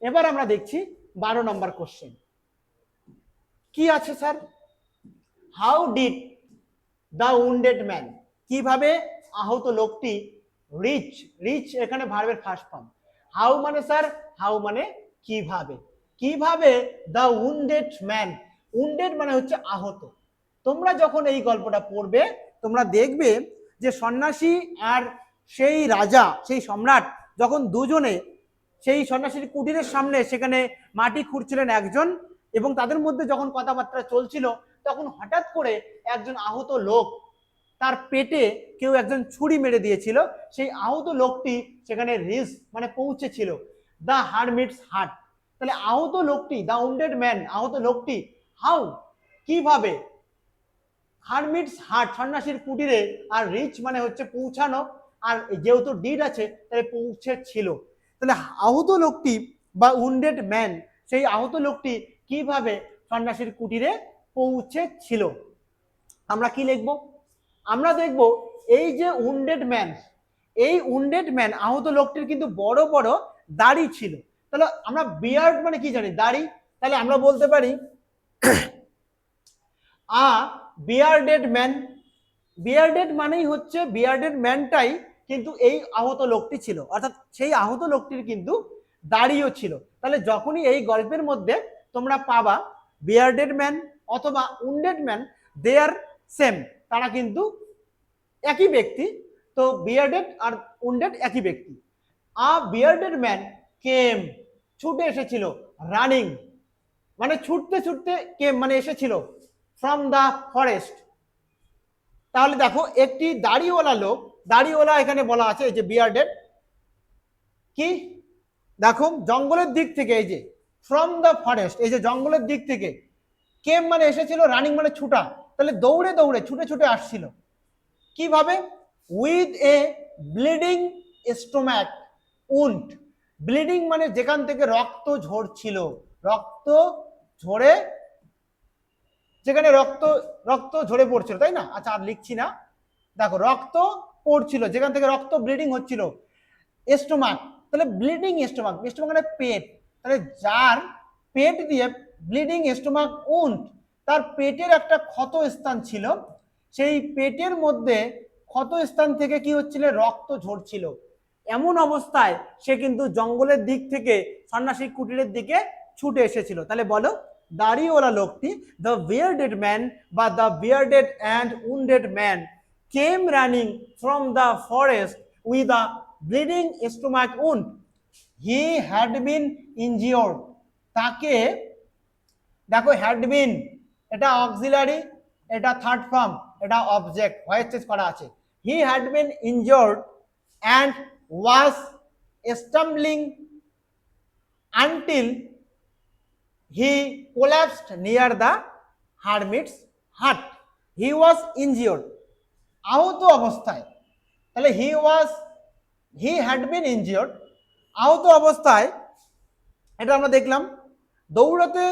এবার আমরা দেখছি 12 নম্বর কোশ্চেন কি আছে sir, how did the wounded man, কিভাবে আহত লোকটি, রিচ, রিচ এখানে ভার্বের ফার্স্ট ফর্ম, হাউ মানে স্যার, হাউ মানে কিভাবে, কিভাবে দ্য উন্ডেড ম্যান, উন্ডেড মানে হচ্ছে আহত। তোমরা যখন এই গল্পটা পড়বে তোমরা দেখবে যে সন্ন্যাসী আর সেই রাজা, সেই সম্রাট যখন দুজনে সেই সন্ন্যাসীর কুটিরের সামনে সেখানে মাটি খুঁড়ছিলেন একজন, এবং তাদের মধ্যে যখন কথাবার্তা চলছিল, তখন হঠাৎ করে একজন আহত লোক, তার পেটে কেউ একজন ছুরি মেরে দিয়েছিল, সেই আহত লোকটি সেখানে রিচ মানে পৌঁছেছিল দ্য হারমিটস হাট। তাহলে আহত লোকটি, দ্য উন্ডেড ম্যান, আহত লোকটি, হাউ কিভাবে, হারমিটস হাট সন্ন্যাসীর কুটিরে, আর রিচ মানে হচ্ছে পৌঁছানো, আর যেহেতু ডিড আছে তাহলে পৌঁছেছিল, তাহলে আহত লোকটি বা উন্ডেড ম্যান, সেই আহত লোকটি কিভাবে সন্ন্যাসীর কুটিরে পৌঁছেছিল। আমরা কি লিখব, আমরা দেখব এই যে উন্ডেড ম্যান, এই উন্ডেড ম্যান আহত লোকটির কিন্তু বড় বড় দাড়ি ছিল। তাহলে আমরা বিয়ার্ড মানে কি জানি, দাড়ি, তাহলে আমরা বলতে পারি আ বিয়ার্ডেড ম্যান, বিয়ার্ডেড মানেই হচ্ছে বিয়ার্ডেড ম্যানটাই কিন্তু এই আহত লোকটি ছিল, অর্থাৎ সেই আহত লোকটির কিন্তু দাড়িও ছিল। তাহলে যখনই এই গল্পের মধ্যে তোমরা পাবা বিয়ার্ডেড ম্যান অথবা উন্ডেড ম্যান, দে আর সেম, তারা কিন্তু একই ব্যক্তি। তো বিয়ার্ডেড আর উন্ডেড একই ব্যক্তি। আ বিয়ার্ডেড ম্যান কেম, ছুটে এসেছিল, রানিং মানে ছুটতে ছুটতে কেম মানে এসেছিল, ফ্রম দ্য ফরেস্ট। তাহলে দেখো একটি দাড়িওয়ালা লোক, দাড়িওয়ালা এখানে বলা আছে, এই যে বিয়ার্ডেড, কি দেখো জঙ্গলের দিক থেকে, এই যে ফ্রম দ্য ফরেস্ট, এই যে জঙ্গলের দিক থেকে, কেম মানে এসেছিল, রানিং মানে ছুটা, তাহলে দৌড়ে দৌড়ে ছুটে ছুটে আসছিল, কিভাবে, with a bleeding stomach wound, bleeding মানে যেখান থেকে রক্ত ঝরছিল, রক্ত ঝরে, যেখানে রক্ত রক্ত ঝরে পড়ছিল, তাই না, আচ্ছা আর লিখছি না, দেখো রক্ত পড়ছিল, যেখান থেকে রক্ত ব্লিডিং হচ্ছিল, স্টোমাক, তাহলে ব্লিডিং স্টোমাক, স্টোমাক মানে পেট, তাহলে যার পেট দিয়ে ব্লিডিং স্টোমাক উন্ড, তার পেটের একটা ক্ষত স্থান ছিল, সেই পেটের মধ্যে ক্ষত স্থান থেকে কি হচ্ছিল, রক্ত ঝরছিল, এমন অবস্থায় সে কিন্তু জঙ্গলের দিক থেকে সন্ন্যাসী কুটিরের দিকে ছুটে এসেছিল। তাহলে বলো দাড়িওয়ালা লোকটি, দ্য বিয়ার্ডেড ম্যান বা the bearded and wounded man came running from the forest with a bleeding stomach wound, he had been injured, তাকে দেখো হ্যাড বিন এটা অক্সিলারি, এটা থার্ড ফর্ম, এটা অবজেক্ট ভয়েস চেঞ্জ করা আছে, he had been injured and was stumbling until he collapsed near the hermit's hut. He was injured, আহত অবস্থায়, তাহলে he had been injured, আহত অবস্থায়, এটা আমরা দেখলাম দৌড়াতে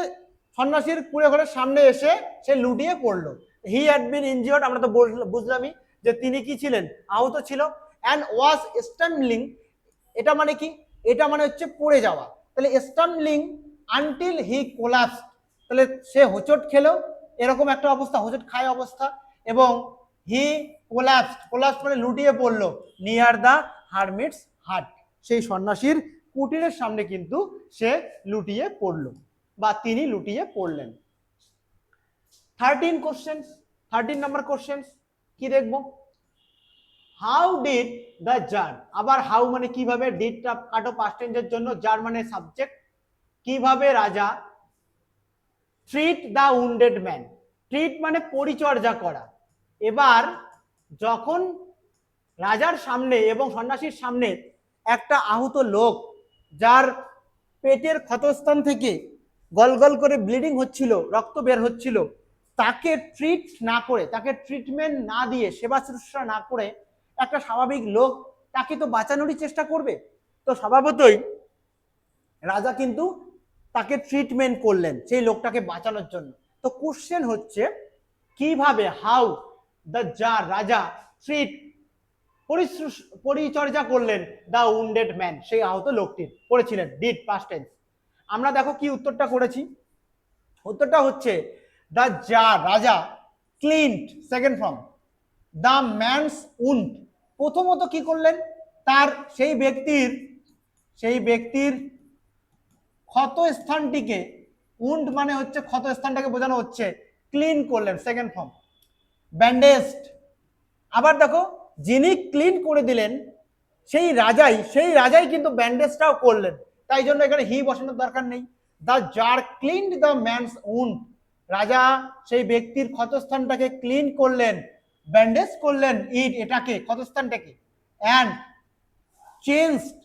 সন্ন্যাসীর কুড়ে ঘরের সামনে এসে সে লুটিয়ে পড়লো, হি হ্যাড বিন ইনজিওর্ড আমরা তো বুঝলামই যে তিনি কি ছিলেন, আহত ছিল, and was stumbling, এটা মানে কি, এটা মানে হচ্ছে পড়ে যাওয়া, তাহলে stumbling until he collapsed, তাহলে সে হোঁচট খেলো, এরকম একটা অবস্থা, হোঁচট খায় অবস্থা, এবং he কোলাপসড, কোলাপস মানে লুটিয়ে পড়লো, নিয়ার দ্য হারমিটস হাট, সেই সন্ন্যাসীর কুটিরের সামনে কিন্তু সে লুটিয়ে পড়লো বা তিনি লুটিয়ে পড়লেন। 13 নাম্বার কোশ্চেন কি দেখবো, হাউ ডিড দ্য জার, আবার হাউ মানে কিভাবে, ডিডটা কাটো পাস্ট টেন্সের জন্য, জার মানে সাবজেক্ট, কিভাবে রাজা treat the wounded man, treat মানে পরিচর্যা করা। এবার যখন রাজার সামনে এবং সন্ন্যাসীর সামনে একটা আহত লোক, যার পেটের ক্ষতস্থান থেকে গলগল করে ব্লিডিং হচ্ছিল, রক্ত বের হচ্ছিল, তাকে ট্রিট না করে, তাকে ট্রিটমেন্ট না দিয়ে, সেবা শুশ্রূষা না করে একটা স্বাভাবিক লোক তাকে তো বাঁচানোরই চেষ্টা করবে। তো স্বভাবতই রাজা কিন্তু তাকে ট্রিটমেন্ট করলেন সেই লোকটাকে বাঁচানোর জন্য। তো কোশ্চেন হচ্ছে কিভাবে, হাউ দ্য জার, রাজা ট্রিট পরিচর্যা করলেন দ্য উন্ডেড ম্যান, সেই আহত লোকটির, করেছিলেন ডিড পাস্ট টেন্স। আমরা দেখো কি উত্তরটা করেছি, উত্তরটা হচ্ছে দ্য জার, রাজা cleaned, second form, the man's wound, প্রথমত কি করলেন, তার সেই ব্যক্তির ক্ষত স্থানটিকে, উন্ড মানে হচ্ছে ক্ষত স্থানটাকে বোঝানো হচ্ছে, ক্লিন করলেন, সেকেন্ড ফর্ম। ব্যান্ডেজড, আবার দেখো যিনি ক্লিন করে দিলেন সেই রাজাই কিন্তু ব্যান্ডেজটাও করলেন, তাই জন্য এখানে হি বসানোর দরকার নেই। The jar cleaned the man's wound, রাজা সেই ব্যক্তির ক্ষতস্থানটাকে ক্লিন করলেন, ব্যান্ডেজ করলেন, এটাকে ক্ষতস্থানটাকে, অ্যান্ড চেঞ্জড,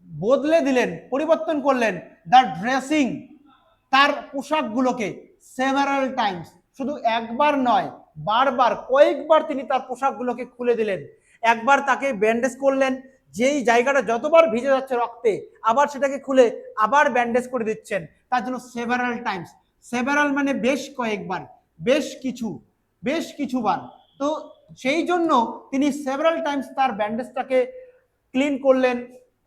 বদলে দিলেন, পরিবর্তন করলেন, দ্য ড্রেসিং, তার পোশাকগুলোকে, সেভারাল টাইমস, শুধু একবার নয় বারবার, কয়েকবার তিনি তার পোশাকগুলোকে খুলে দিলেন। একবার তাকে ব্যান্ডেজ করলেন, যেই জায়গাটা যতবার ভিজে যাচ্ছে রক্তে, আবার সেটাকে খুলে আবার ব্যান্ডেজ করে দিচ্ছেন, তার জন্য সেভারাল টাইমস, সেভারাল মানে বেশ কয়েকবার, বেশ কিছুবার। তো সেই জন্য তিনি সেভারাল টাইমস তার ব্যান্ডেজটাকে ক্লিন করলেন,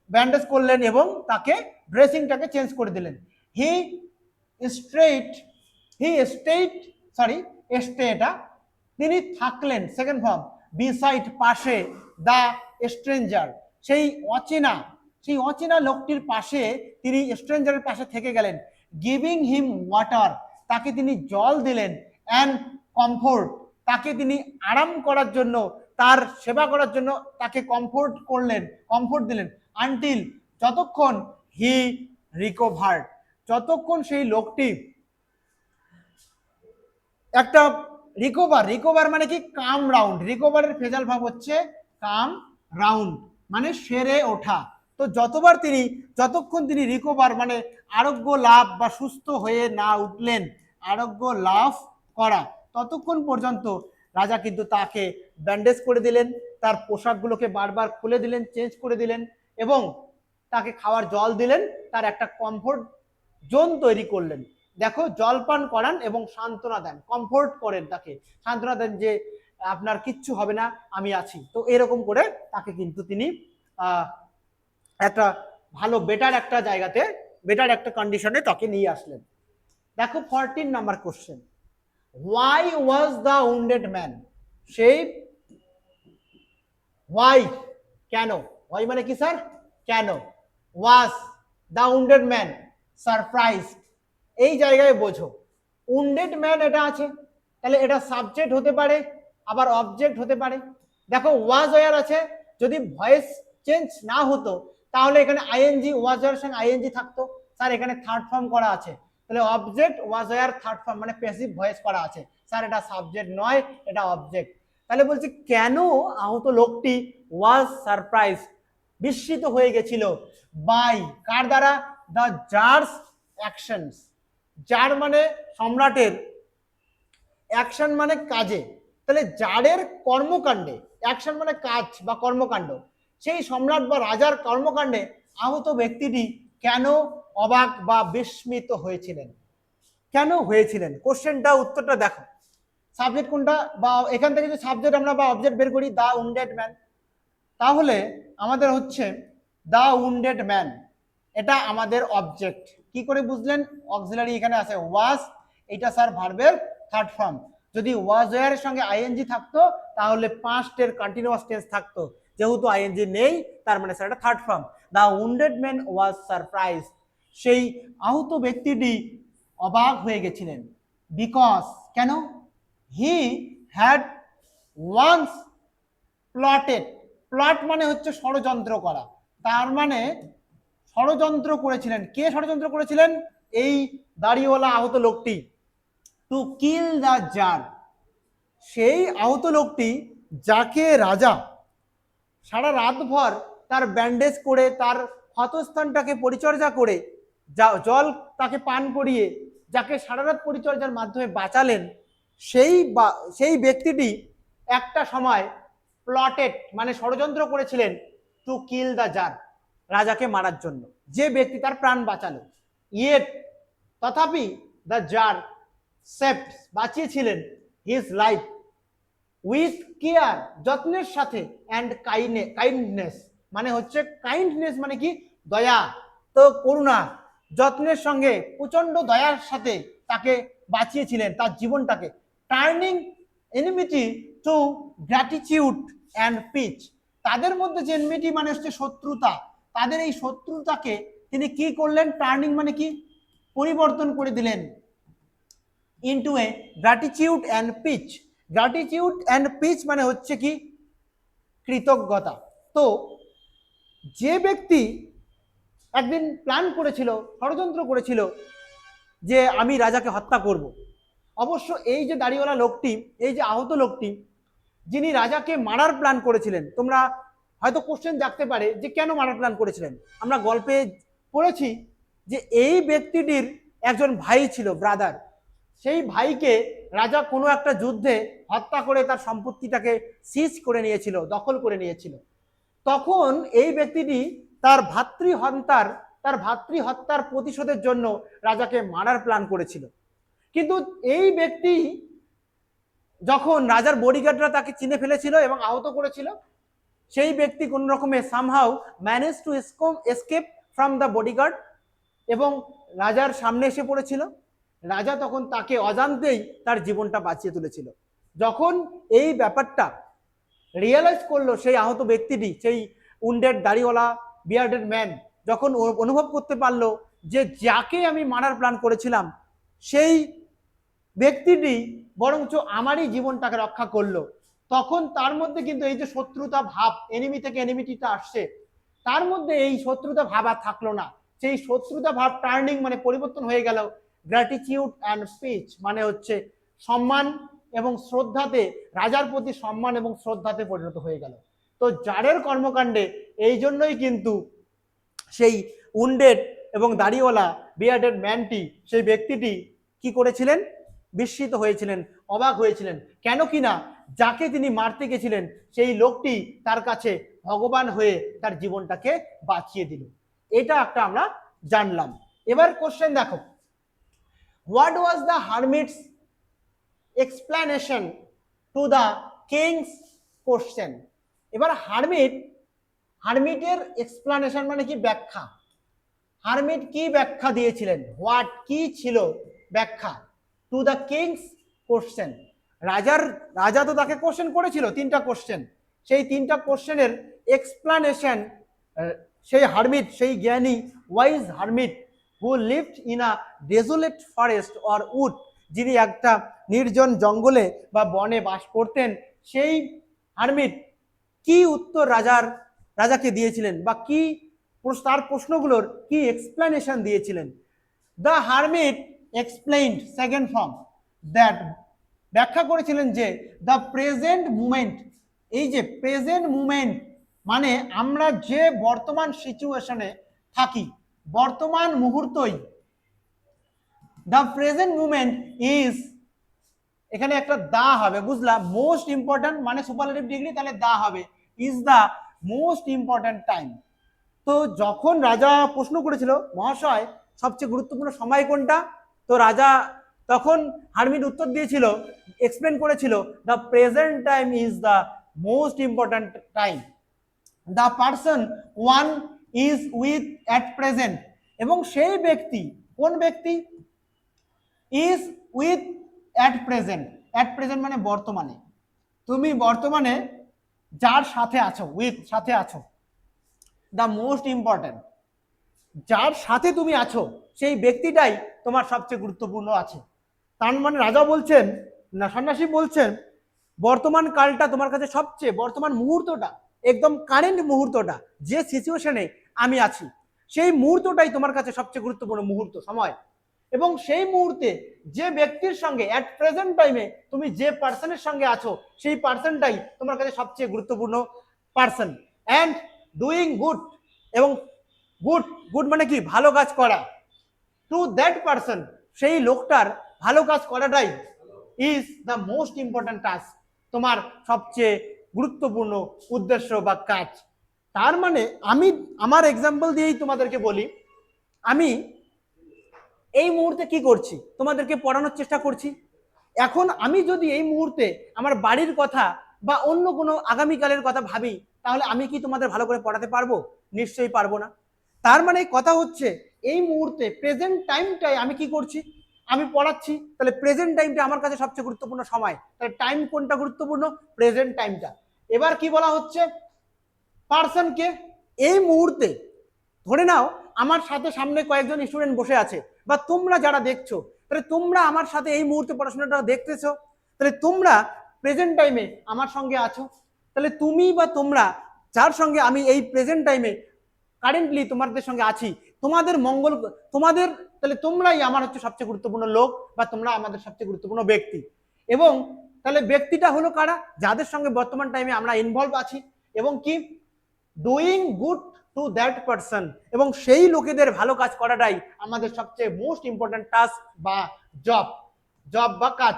ব্যান্ডেজ করলেন এবং তাকে ড্রেসিংটাকে চেঞ্জ করে দিলেন। হি স্টেটা, তিনি থাকলেন, সেকেন্ড ফর্ম, বিসাইড পাশে, দ্য স্ট্রেঞ্জার, সেই অচেনা লোকটির পাশে তিনি স্ট্রেঞ্জারের পাশে থেকে গেলেন। গিভিং হিম ওয়াটার, তাকে তিনি জল দিলেন, অ্যান্ড কমফোর্ট, তাকে তিনি আরাম করার জন্য, তার সেবা করার জন্য তাকে কমফোর্ট দিলেন, আনটিল, যতক্ষণ, হি রিকভার্ড, যতক্ষণ সেই লোকটি একটা রিকভার মানে কি, কাম রাউন্ড, রিকভারের ফেজাল ভাব হচ্ছে কাম রাউন্ড মানে সেরে ওঠা। তো যতক্ষণ তিনি রিকভার মানে আরোগ্য লাভ বা সুস্থ হয়ে না উঠলেন, আরোগ্য লাভ করা, ততক্ষণ পর্যন্ত রাজা কিন্তু তাকে ব্যান্ডেজ করে দিলেন, তার পোশাকগুলোকে বারবার খুলে দিলেন, চেঞ্জ করে দিলেন এবং তাকে খাওয়ার জল দিলেন, তার একটা কমফোর্ট জোন তৈরি করলেন। দেখো, জলপান করান এবং সান্ত্বনা দেন, কমফোর্ট করেন, তাকে সান্ত্বনা দেন যে আপনার কিচ্ছু হবে না, আমি আছি। তো এরকম করে তাকে কিন্তু তিনি একটা ভালো বেটার একটা জায়গাতে, বেটার একটা কন্ডিশনে তাকে নিয়ে আসলেন। দেখো 14 number question, why was the wounded man, সেই হোয়াই, কেন, হোয়াই মানে কি স্যার, কেন, was the wounded man surprised, এই জায়গায় বোঝো উন্ডেড ম্যান এটা আছে, তাহলে এটা সাবজেক্ট হতে পারে আবার অবজেক্ট হতে পারে। দেখো ওয়াজ ওয়ার আছে, যদি ভয়েস চেঞ্জ না হতো তাহলে এখানে আইএনজি, ওয়াজ ওয়ার সঙ্গে আইএনজি থাকতো, স্যার এখানে থার্ড ফর্ম করা আছে, তাহলে object was were third form মানে প্যাসিভ ভয়েস করা আছে, স্যার এটা সাবজেক্ট নয়, এটা অবজেক্ট। তাহলে বলছি কেন আহত লোকটি ওয়াজ সারপ্রাইজ, বিস্মিত হয়ে গেছিল, বাই, কার দ্বারা, দ্য জার্স অ্যাকশনস, জার মানে সম্রাটের, অ্যাকশন মানে কাজে, তাহলে জারের কর্মকাণ্ডে, অ্যাকশন মানে কাজ বা কর্মকাণ্ড, সেই সম্রাট বা রাজার কর্মকাণ্ডে আহত ব্যক্তিটি কেন অবাক বা বিস্মিত হয়েছিলেন, কেন হয়েছিলেন, কোশ্চেনটা উত্তরটা দেখো, সাবজেক্ট কোনটা, বা এখান থেকে যদি সাবজেক্ট আমরা বা অবজেক্ট বের করি, দ্য উন্ডেড ম্যান, তাহলে আমাদের হচ্ছে দ্য উন্ডেড ম্যান, এটা আমাদের অবজেক্ট। কি করে বুঝলেন, অক্সিলারি এখানে আছে ওয়াজ, এটা স্যার ভার্বের থার্ড ফর্ম, যদি ওয়াজ ওয়ার এর সঙ্গে আইএনজি থাকতো তাহলে পাস্টের কন্টিনিউয়াস টেন্স থাকতো, যেহেতু আইএনজি নেই তার মানে সেটা third form. The wounded man was surprise, সেই আহত ব্যক্তিটি অবাক হয়ে গেছিলেন। বিকজ, কেন? He had once plotted, plot মানে হচ্ছে ষড়যন্ত্র করা, তার মানে ষড়যন্ত্র করেছিলেন। কে ষড়যন্ত্র করেছিলেন? এই দাড়িওয়ালা আহত লোকটি। টু কিল দ্য জার, সেই আহত লোকটি যাকে রাজা সারা রাতভর তার ব্যান্ডেজ করে, তার ক্ষতস্থানটাকে পরিচর্যা করে, জল তাকে পান করিয়ে, যাকে সারা রাত পরিচর্যার মাধ্যমে বাঁচালেন, সেই ব্যক্তিটি একটা সময় প্লটেড মানে ষড়যন্ত্র করেছিলেন টু কিল দ্য জার, রাজাকে মারার জন্য। যে ব্যক্তি তার প্রাণ বাঁচালো, ইয়েট তথাপি দ্য জার সেভড, বাঁচিয়েছিলেন হিজ লাইফ উইথ কেয়ার, যত্নের সাথে, অ্যান্ড কাইন্ডনেস মানে হচ্ছে কাইন্ডনেস মানে কি? দয়া, তো করুণা, যত্নের সঙ্গে প্রচন্ড দয়ার সাথে তাকে বাঁচিয়েছিলেন, তার জীবনটাকে। Turning enmity to gratitude and peace, তাদের মধ্যে যে এনিমিটি মানে হচ্ছে শত্রুতা, তাদের এই শত্রুতাকে তিনি কি করলেন? টার্নিং মানে কি? পরিবর্তন করে দিলেন into a gratitude and peace. Gratitude and peace মানে হচ্ছে কি? কৃতজ্ঞতা। তো যে ব্যক্তি একদিন প্ল্যান করেছিল, ষড়যন্ত্র করেছিল যে আমি রাজাকে হত্যা করব, অবশ্য এই যে দাড়িওয়ালা লোকটি, এই যে আহত লোকটি, যিনি রাজাকে মারার প্ল্যান করেছিলেন, তোমরা হয়তো কোশ্চেন জাগতে পারে যে কেন মারার প্ল্যান করেছিলেন। আমরা গল্পে পড়েছি যে এই ব্যক্তিটির একজন ভাই ছিল, ব্রাদার, সেই ভাইকে রাজা কোনো একটা যুদ্ধে হত্যা করে তার সম্পত্তিটাকে সিজ করে নিয়েছিল, দখল করে নিয়েছিল। তখন এই ব্যক্তিটি তার ভাতৃহত্যার প্রতিশোধের জন্য রাজাকে মারার প্ল্যান করেছিল। কিন্তু এই ব্যক্তি যখন রাজার বডিগার্ডরা তাকে চিনে ফেলেছিল এবং আহত করেছিল, সেই ব্যক্তি কোন রকমে somehow manage to escape from the bodyguard এবং রাজার সামনে এসে পড়েছিল। রাজা তখন তাকে অজান্তেই তার জীবনটা বাঁচিয়ে তুলেছিল। যখন এই ব্যাপারটা রিয়েলাইজ করলো সেই আহত ব্যক্তিটি, সেই উন্ডেড দাড়িওয়ালা বিয়ার্ডেড ম্যান, যখন অনুভব করতে পারলো যে যাকে আমি মারার প্ল্যান করেছিলাম সেই ব্যক্তিটি বরঞ্চ আমারই জীবনটাকে রক্ষা করলো, তখন তার মধ্যে কিন্তু এই যে শত্রুতা ভাব, এনিমি থেকে এনিমিটিটা আসছে, তার মধ্যে এই শত্রুতা ভাব আর থাকলো না। সেই শত্রুতা ভাব টার্নিং মানে পরিবর্তন হয়ে গেল গ্র্যাটিটিউড অ্যান্ড স্পিচ মানে হচ্ছে সম্মান এবং শ্রদ্ধাতে, রাজার প্রতি সম্মান এবং শ্রদ্ধাতে পরিণত হয়ে গেল। তো জারের কর্মকাণ্ডে এই জন্যই কিন্তু সেই উন্ডেড এবং দাড়িওয়ালা বিয়ার্ডেড ম্যানটি, সেই ব্যক্তিটি কি করেছিলেন? বিস্মিত হয়েছিলেন, অবাক হয়েছিলেন। কেন কিনা যাকে তিনি মারতে গেছিলেন সেই লোকটি তার কাছে ভগবান হয়ে তার জীবনটাকে বাঁচিয়ে দিল। এটা একটা আমরা জানলাম। এবার কোশ্চেন দেখো, what was the hermit's explanation to the king's question? এবার হারমিটের এক্সপ্লেনেশন মানে কি? ব্যাখ্যা। হারমিট কি ব্যাখ্যা দিয়েছিলেন? হোয়াট কি ছিল ব্যাখ্যা? টু দ্য কিংস কোশ্চেন, রাজা তো তাকে কোশ্চেন করেছিল তিনটা কোশ্চেন, সেই তিনটা কোশ্চেনের এক্সপ্লেনেশন সেই হারমিট, সেই জ্ঞানী wise hermit who lived in a desolate forest or wood, যিনি একটা নির্জন জঙ্গলে বা বনে বাস করতেন, সেই হারমিট কি উত্তর রাজাকে দিয়েছিলেন বা কি তার প্রশ্নগুলোর কি এক্সপ্লেনেশন দিয়েছিলেন? The hermit explained, second form, that ব্যাখ্যা করেছিলেন যে দ্য প্রেজেন্ট মুমেন্ট, এই যে প্রেজেন্ট মুমেন্ট মানে আমরা যে বর্তমান সিচুয়েশনে থাকি, বর্তমান মুহূর্তই, দ্য প্রেজেন্ট মুমেন্ট ইজ, এখানে একটা দা হবে, বুঝলাম, মোস্ট ইম্পর্টেন্ট মানে সুপারলেটিভ ডিগ্রি, তাহলে দা হবে, is the most important time. তো যখন রাজা প্রশ্ন করেছিল মহাশয় সবচেয়ে গুরুত্বপূর্ণ সময় কোনটা, তো রাজা তখন হারমিট উত্তর দিয়েছিল, এক্সপ্লেন করেছিল, the present time is the most important time, the person one is with at present, এবং সেই ব্যক্তি, কোন ব্যক্তি? Is with at present, at present মানে বর্তমানে, তুমি বর্তমানে যার সাথে আছো, উইথ সাথে আছো, দ্য মোস্ট ইম্পর্টেন্ট, যার সাথে তুমি আছো সেই ব্যক্তিটাই তোমার সবচেয়ে গুরুত্বপূর্ণ আছে। তার মানে রাজা বলছেন, না সন্ন্যাসী বলছেন, বর্তমান কালটা তোমার কাছে সবচেয়ে, বর্তমান মুহূর্তটা, একদম কারেন্ট মুহূর্তটা, যে সিচুয়েশনে আমি আছি সেই মুহূর্তটাই তোমার কাছে সবচেয়ে গুরুত্বপূর্ণ মুহূর্ত, সময়। এবং সেই মুহূর্তে যে ব্যক্তির সঙ্গে অ্যাট প্রেজেন্ট টাইমে তুমি যে পার্সনের সঙ্গে আছো সেই পার্সনটাই তোমার কাছে সবচেয়ে গুরুত্বপূর্ণ পার্সন। অ্যান্ড ডুইং গুড, এবং গুড, গুড মানে কি, ভালো কাজ করা, টু দ্যাট পার্সন, সেই লোকটার ভালো কাজ করাটাই is the most important task, তোমার সবচেয়ে গুরুত্বপূর্ণ উদ্দেশ্য বা কাজ। তার মানে আমি আমার এক্সাম্পল দিয়েই তোমাদেরকে বলি, আমি এই মুহূর্তে কি করছি, তোমাদেরকে পড়ানোর চেষ্টা করছি। এখন আমি যদি এই মুহূর্তে আমার বাড়ির কথা বা অন্য কোনো আগামীকালের কথা ভাবি, তাহলে আমি কি তোমাদের ভালো করে পড়াতে পারবো? নিশ্চয়ই পারবো না। তার মানে কথা হচ্ছে এই মুহূর্তে প্রেজেন্ট টাইমটাই আমি কি করছি, আমি পড়াচ্ছি, তাহলে প্রেজেন্ট টাইমটা আমার কাছে সবচেয়ে গুরুত্বপূর্ণ সময়, তাহলে টাইম কোনটা গুরুত্বপূর্ণ, প্রেজেন্ট টাইমটা। এবার কি বলা হচ্ছে, পার্সনকে এই মুহূর্তে, ধরে নাও আমার সাথে সামনে কয়েকজন স্টুডেন্ট বসে আছে, বা তোমরা যারা দেখছো, তাহলে তোমরা আমার সাথে এই মুহূর্তে পড়াশোনাটা দেখতেছো, তাহলে তোমরা প্রেজেন্ট টাইমে আমার সঙ্গে আছো, তাহলে তুমি বা তোমরা যার সঙ্গে আমি এই প্রেজেন্ট টাইমে কারেন্টলি তোমাদের সঙ্গে আছি, তোমাদের মঙ্গল, তোমাদের, তাহলে তোমরাই আমার হচ্ছে সবচেয়ে গুরুত্বপূর্ণ লোক, বা তোমরা আমাদের সবচেয়ে গুরুত্বপূর্ণ ব্যক্তি। এবং তাহলে ব্যক্তিটা হলো কারা, যাদের সঙ্গে বর্তমান টাইমে আমরা ইনভলভ আছি, এবং কি doing good to that person, এবং সেই লোকেদের ভালো কাজ করাটাই আমাদের সবচেয়ে মোস্ট ইম্পর্টেন্ট টাস্ক বা জব, জব বা কাজ।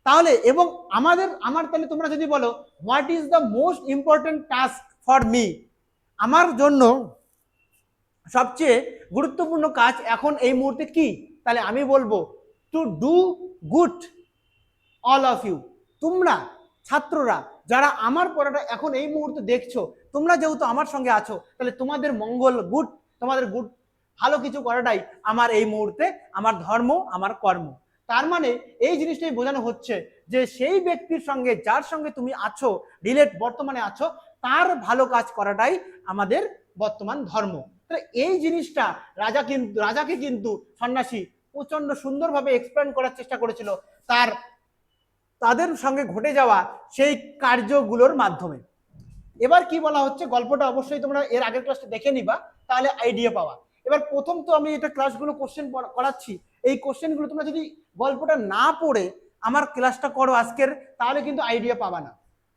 তাহলে এবং আমার তাহলে তোমরা যদি বলো what is the most important task for me, আমার জন্য সবচেয়ে গুরুত্বপূর্ণ কাজ এখন এই মুহূর্তে কি, তাহলে আমি বলবো to do good all of you, তোমরা ছাত্ররা যারা আমার পড়াটা এখন এই মুহূর্তে দেখছো, তোমরা যেহেতু আমার সঙ্গে আছো, তাহলে তোমাদের মঙ্গল, গুড, তোমাদের গুড, ভালো কিছু করাটাই আমার এই মুহূর্তে আমার ধর্ম, আমার কর্ম। তার মানে এই জিনিসটাই বোঝানো হচ্ছে যে সেই ব্যক্তির সঙ্গে যার সঙ্গে তুমি আছো, রিলেট বর্তমানে আছো, তার ভালো কাজ করাটাই আমাদের বর্তমান ধর্ম। তাহলে এই জিনিসটা রাজাকে কিন্তু সন্ন্যাসী প্রচন্ড সুন্দরভাবে এক্সপ্লেন করার চেষ্টা করেছিল তাদের সঙ্গে ঘটে যাওয়া সেই কার্যগুলোর মাধ্যমে। এবার কি বলা হচ্ছে, গল্পটা অবশ্যই তোমরা এর আগের ক্লাসটা দেখে নিবা, তাহলে আইডিয়া পাওয়া। এবার প্রথম তো আমি এটা ক্লাসগুলো কোশ্চেন করাচ্ছি, এই কোশ্চেনগুলো তোমরা যদি গল্পটা না পড়ে আমার ক্লাসটা করো আজকের, তাহলে কিন্তু আইডিয়া পাবা না।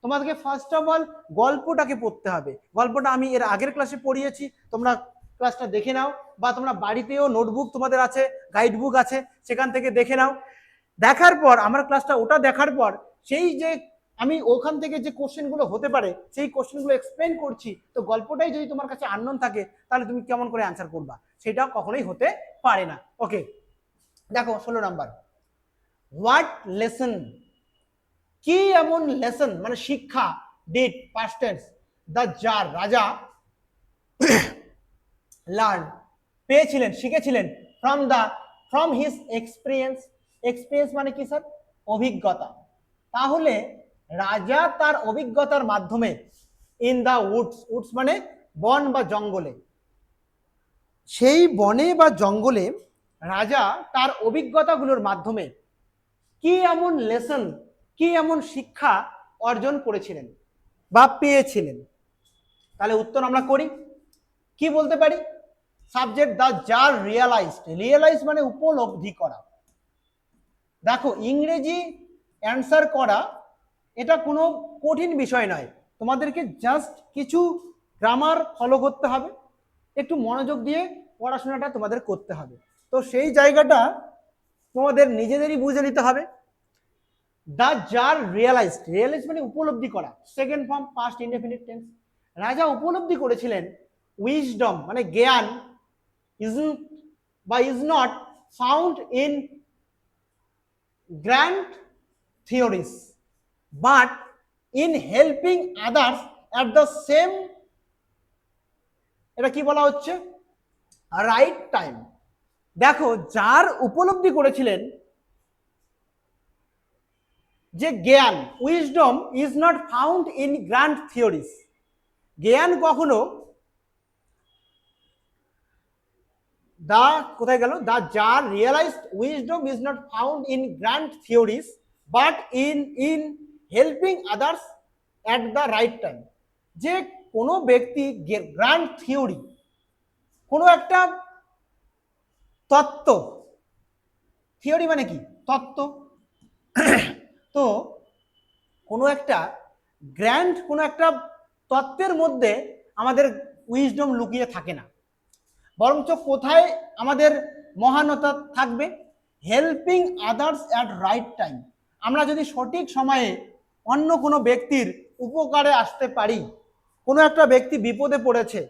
তোমাদেরকে ফার্স্ট অফ অল গল্পটাকে পড়তে হবে। গল্পটা আমি এর আগের ক্লাসে পড়িয়েছি, তোমরা ক্লাসটা দেখে নাও, বা তোমরা বাড়িতেও নোটবুক তোমাদের আছে, গাইড বুক আছে, সেখান থেকে দেখে নাও। দেখার পর আমার ক্লাসটা ওটা দেখার পর সেই যে আমি ওখান থেকে যে কোশ্চেনগুলো হতে পারে সেই কোশ্চেনগুলো এক্সপ্লেন করছি, তো গল্পটাই যদি তোমার কাছে আননোন থাকে, তাহলে তুমি কেমন করে অ্যান্সার করবা, সেটা কখনোই হতে পারে না। ওকে, দেখো 16 নাম্বার, হোয়াট লেসন, কি এমন লেসন মানে শিক্ষা, did past tense, the czar রাজা লার্ন পেয়েছিলেন, শিখেছিলেন, ফ্রম হিজ এক্সপিরিয়েন্স, এক্সপিরিয়েন্স মানে কি স্যার, অভিজ্ঞতা। তাহলে রাজা তার অভিজ্ঞতার মাধ্যমে ইন দা উডস, উডস মানে বন বা জঙ্গলে, সেই বনে বা জঙ্গলে রাজা তার অভিজ্ঞতাগুলোর মাধ্যমে কি এমন লেসন, কি এমন শিক্ষা অর্জন করেছিলেন বা পেয়েছিলেন। তাহলে উত্তর আমরা করি, কি বলতে পারি, subject the czar realised, realise মানে উপলব্ধি করা। দেখো ইংরেজি অ্যান্সার করা এটা কোনো কঠিন বিষয় নয়, তোমাদেরকে জাস্ট কিছু গ্রামার ফলো করতে হবে, একটু মনোযোগ দিয়ে পড়াশোনাটা তোমাদের করতে হবে, তো সেই জায়গাটা তোমাদের নিজেদেরই বুঝে নিতে হবে। দ্য জার রিয়ালাইজড, রিয়ালাইজ মানে উপলব্ধি করা, second form past indefinite tense. রাজা উপলব্ধি করেছিলেন, উইজডম মানে জ্ঞান, isn't বা is not found in grand theories but in helping others at the same, এটা কি বলা হচ্ছে, রাইট টাইম। দেখো যার উপলব্ধি করেছিলেন যে জ্ঞান, wisdom is not found in grand theories. জ্ঞান কখনো দা কোথায় গেল, the tsar realised wisdom is not found in grand theories but in helping others at the right time. যে কোনো ব্যক্তি গ্র্যান্ড থিওরি, কোনো একটা তত্ত্ব, থিওরি মানে কি তত্ত্ব, তো কোনো একটা গ্র্যান্ড কোনো একটা তত্ত্বের মধ্যে আমাদের উইজডম লুকিয়ে থাকে না, বরঞ্চ কোথায় আমাদের মহানতা থাকবে, helping others at right time. আমরা যদি সঠিক সময়ে অন্য কোনো ব্যক্তির উপকারে আসতে পারি, কোনো একটা ব্যক্তি বিপদে পড়েছে,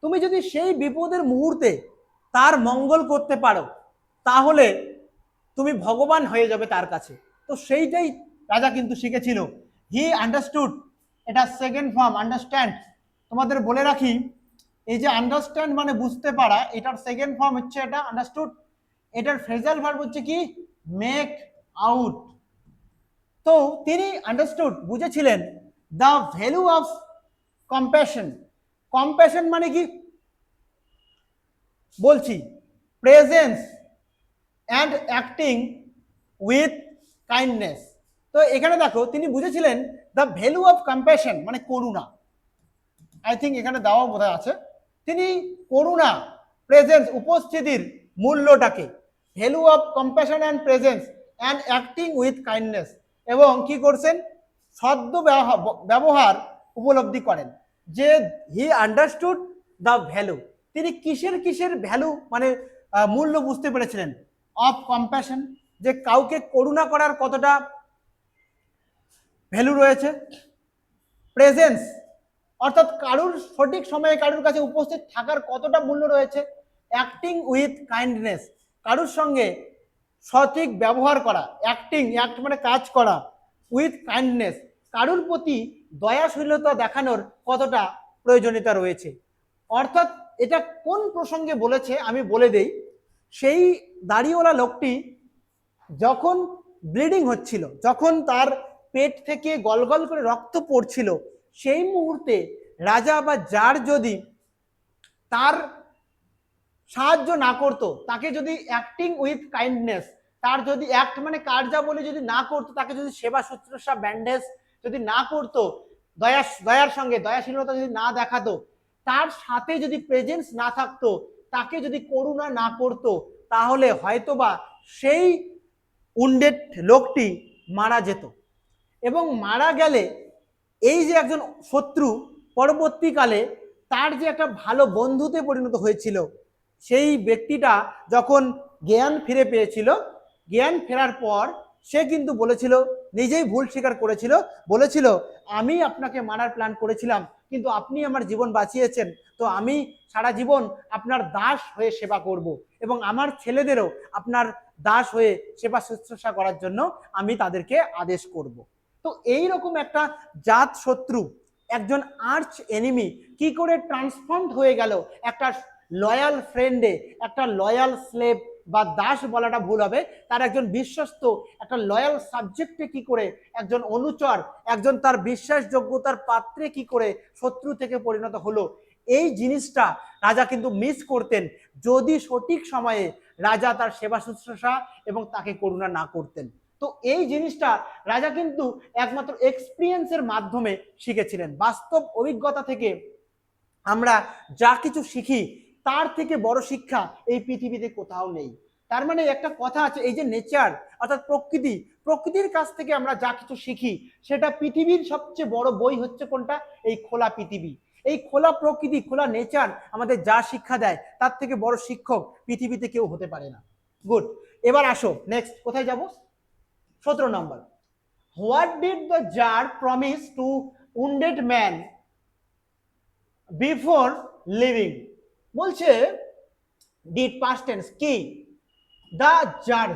তুমি যদি সেই বিপদের মুহূর্তে তার মঙ্গল করতে পারো, তাহলে তুমি ভগবান হয়ে যাবে তার কাছে। তো সেইটাই রাজা কিন্তু শিখেছিল। হি আন্ডারস্টুড, এটা সেকেন্ড ফর্ম আন্ডারস্ট্যান্ড। তোমাদের বলে রাখি, এই যে আন্ডারস্ট্যান্ড মানে বুঝতে পারা, এটার সেকেন্ড ফর্ম হচ্ছে এটা আন্ডারস্টুড, এটার ফ্রেজাল ভার্ব হচ্ছে কি মেক আউট। তো তিনি আন্ডারস্টুড বুঝেছিলেন the value of compassion. Compassion মানে কি বলছি, presence and acting with kindness. তো এখানে দেখো তিনি বুঝেছিলেন দ্য ভ্যালু অফ কম্প্যাশন মানে করুণা, আই থিঙ্ক এখানে দেওয়া বোধহয় আছে। তিনি করুণা, প্রেজেন্স উপস্থিতির মূল্যটাকে, value of compassion and presence and acting with kindness, এবং কি করছেন সদ্য ব্যবহার উপলব্ধি করেন। যে হি আন্ডারস্টুড দ্য ভ্যালু, তিনি কিসের ভ্যালু মানে মূল্য বুঝতে পেরেছিলেন, অফ কম্প্যাশন, যে কাউকে করুণা করার কতটা ভ্যালু রয়েছে, প্রেজেন্স অর্থাৎ কারুর সঠিক সময়ে কারুর কাছে উপস্থিত থাকার কতটা মূল্য রয়েছে, অ্যাক্টিং উইথ কাইন্ডনেস কারুর সঙ্গে সঠিক ব্যবহার করা, অ্যাক্ট মানে কাজ করা, উইথ কাইন্ডনেস কারুর প্রতি দয়াশীলতা দেখানোর কতটা প্রয়োজনীয়তা রয়েছে। অর্থাৎ এটা কোন প্রসঙ্গে বলেছে আমি বলে দেই। সেই দাড়িওয়ালা লোকটি যখন ব্লিডিং হচ্ছিল, যখন তার পেট থেকে গলগল করে রক্ত পড়ছিল, সেই মুহূর্তে রাজা বা জার যদি তার সাহায্য না করতো, তাকে যদি অ্যাক্টিং উইথ কাইন্ডনেস, তার যদি অ্যাক্ট মানে কার্যাবলী যদি না করতো, তাকে যদি সেবা শুশ্রূষা ব্যান্ডেজ যদি না করতো, দয়ার সঙ্গে দয়াশীলতা যদি না দেখাতো, তার সাথে যদি প্রেজেন্স না থাকতো, তাকে যদি করুণা না করতো, তাহলে হয়তোবা সেই উন্ডেড লোকটি মারা যেত। এবং মারা গেলে এই যে একজন শত্রু পরবর্তীকালে তার যে একটা ভালো বন্ধুতে পরিণত হয়েছিল, সেই ব্যক্তিটা যখন জ্ঞান ফিরে পেয়েছিল, জ্ঞান ফেরার পর সে কিন্তু বলেছিল, নিজেই ভুল স্বীকার করেছিল, বলেছিল আমি আপনাকে মারার প্ল্যান করেছিলাম, কিন্তু আপনি আমার জীবন বাঁচিয়েছেন, তো আমি সারা জীবন আপনার দাস হয়ে সেবা করব এবং আমার ছেলেদেরও আপনার দাস হয়ে সেবা শুশ্রূষা করার জন্য আমি তাদেরকে আদেশ করব। তো এইরকম একটা জাত শত্রু, একজন আর্চ এনিমি কি করে ট্রান্সফর্মড হয়ে গেল একটা লয়াল ফ্রেন্ডে, একটা লয়াল স্লেভ বা দাস বলাটা ভুল হবে, তার একজন বিশ্বস্ত একটা লয়াল সাবজেক্টে কি করে একজন অনুচর, একজন তার বিশ্বাসযোগ্যতার পাত্রে কি করে শত্রু থেকে পরিণত হলো, এই জিনিসটা রাজা কিন্তু মিস করতেন যদি সঠিক সময়ে রাজা তার সেবা শুশ্রূষা এবং তাকে করুণা না করতেন। তো এই জিনিসটা রাজা কিন্তু একমাত্র এক্সপিরিয়েন্সের মাধ্যমে শিখেছিলেন। বাস্তব অভিজ্ঞতা থেকে আমরা যা কিছু শিখি তার থেকে বড় শিক্ষা এই পৃথিবীতে কোথাও নেই। তার মানে একটা কথা আছে, এই যে নেচার অর্থাৎ প্রকৃতির কাছ থেকে আমরা যা কিছু শিখি, সেটা পৃথিবীর সবচেয়ে বড় বই হচ্ছে কোনটা, এই খোলা পৃথিবী। এই খোলা প্রকৃতি, খোলা নেচার আমাদের যা শিক্ষা দেয়, তার থেকে বড় শিক্ষক পৃথিবীতে কেউ হতে পারে না। গুড, এবার আসো নেক্সট কোথায় যাব, 17 নম্বর। What did the jar promise to wounded man before living? বলছে ডিড পাস্ট টেন্স কি, দা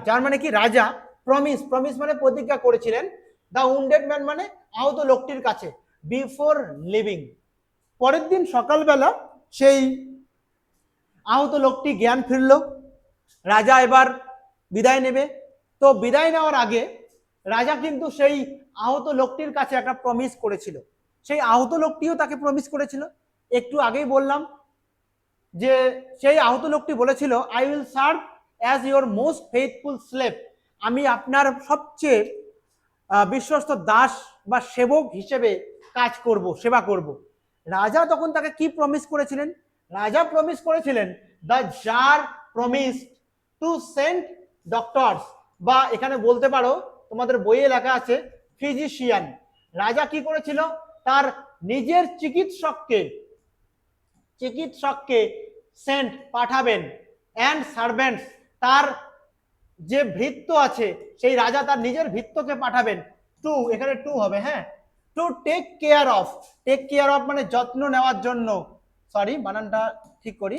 জার মানে কি রাজা, প্রমিস মানে প্রতিজ্ঞা করেছিলেন, দা উন্ডেড ম্যান মানে আহত লোকটির কাছে, বিফোর লিভিং পরের দিন সকালবেলা সেই আহত লোকটি জ্ঞান ফিরল, রাজা এবার বিদায় নেবে। তো বিদায় নেওয়ার আগে রাজা কিন্তু সেই আহত লোকটির কাছে একটা প্রমিস করেছিল, সেই আহত লোকটিও তাকে প্রমিস করেছিল। একটু আগেই বললাম যে সেই আহত লোকটি বলেছিল, I will serve as your most faithful slave, আমি আপনার সবচেয়ে বিশ্বস্ত দাস বা সেবক হিসেবে কাজ করব, সেবা করব। রাজা তখন তাকে কি প্রমিস করেছিলেন? রাজা প্রমিস করেছিলেন, the jar promise to send doctors, বা এখানে বলতে পারো তোমাদের বইয়ে লেখা আছে ফিজিশিয়ান। রাজা কি করেছিল? তার নিজের চিকিৎসককে সেন্ট পাঠাবেন, অ্যান্ড সার্ভেন্টস, তার যে ভৃত্য আছে সেই রাজা তার নিজের ভৃত্যকে পাঠাবেন, টু, এখানে টু হবে, হ্যাঁ, টু টেক কেয়ার অফ মানে যত্ন নেওয়ার জন্য, সরি বানানটা ঠিক করি,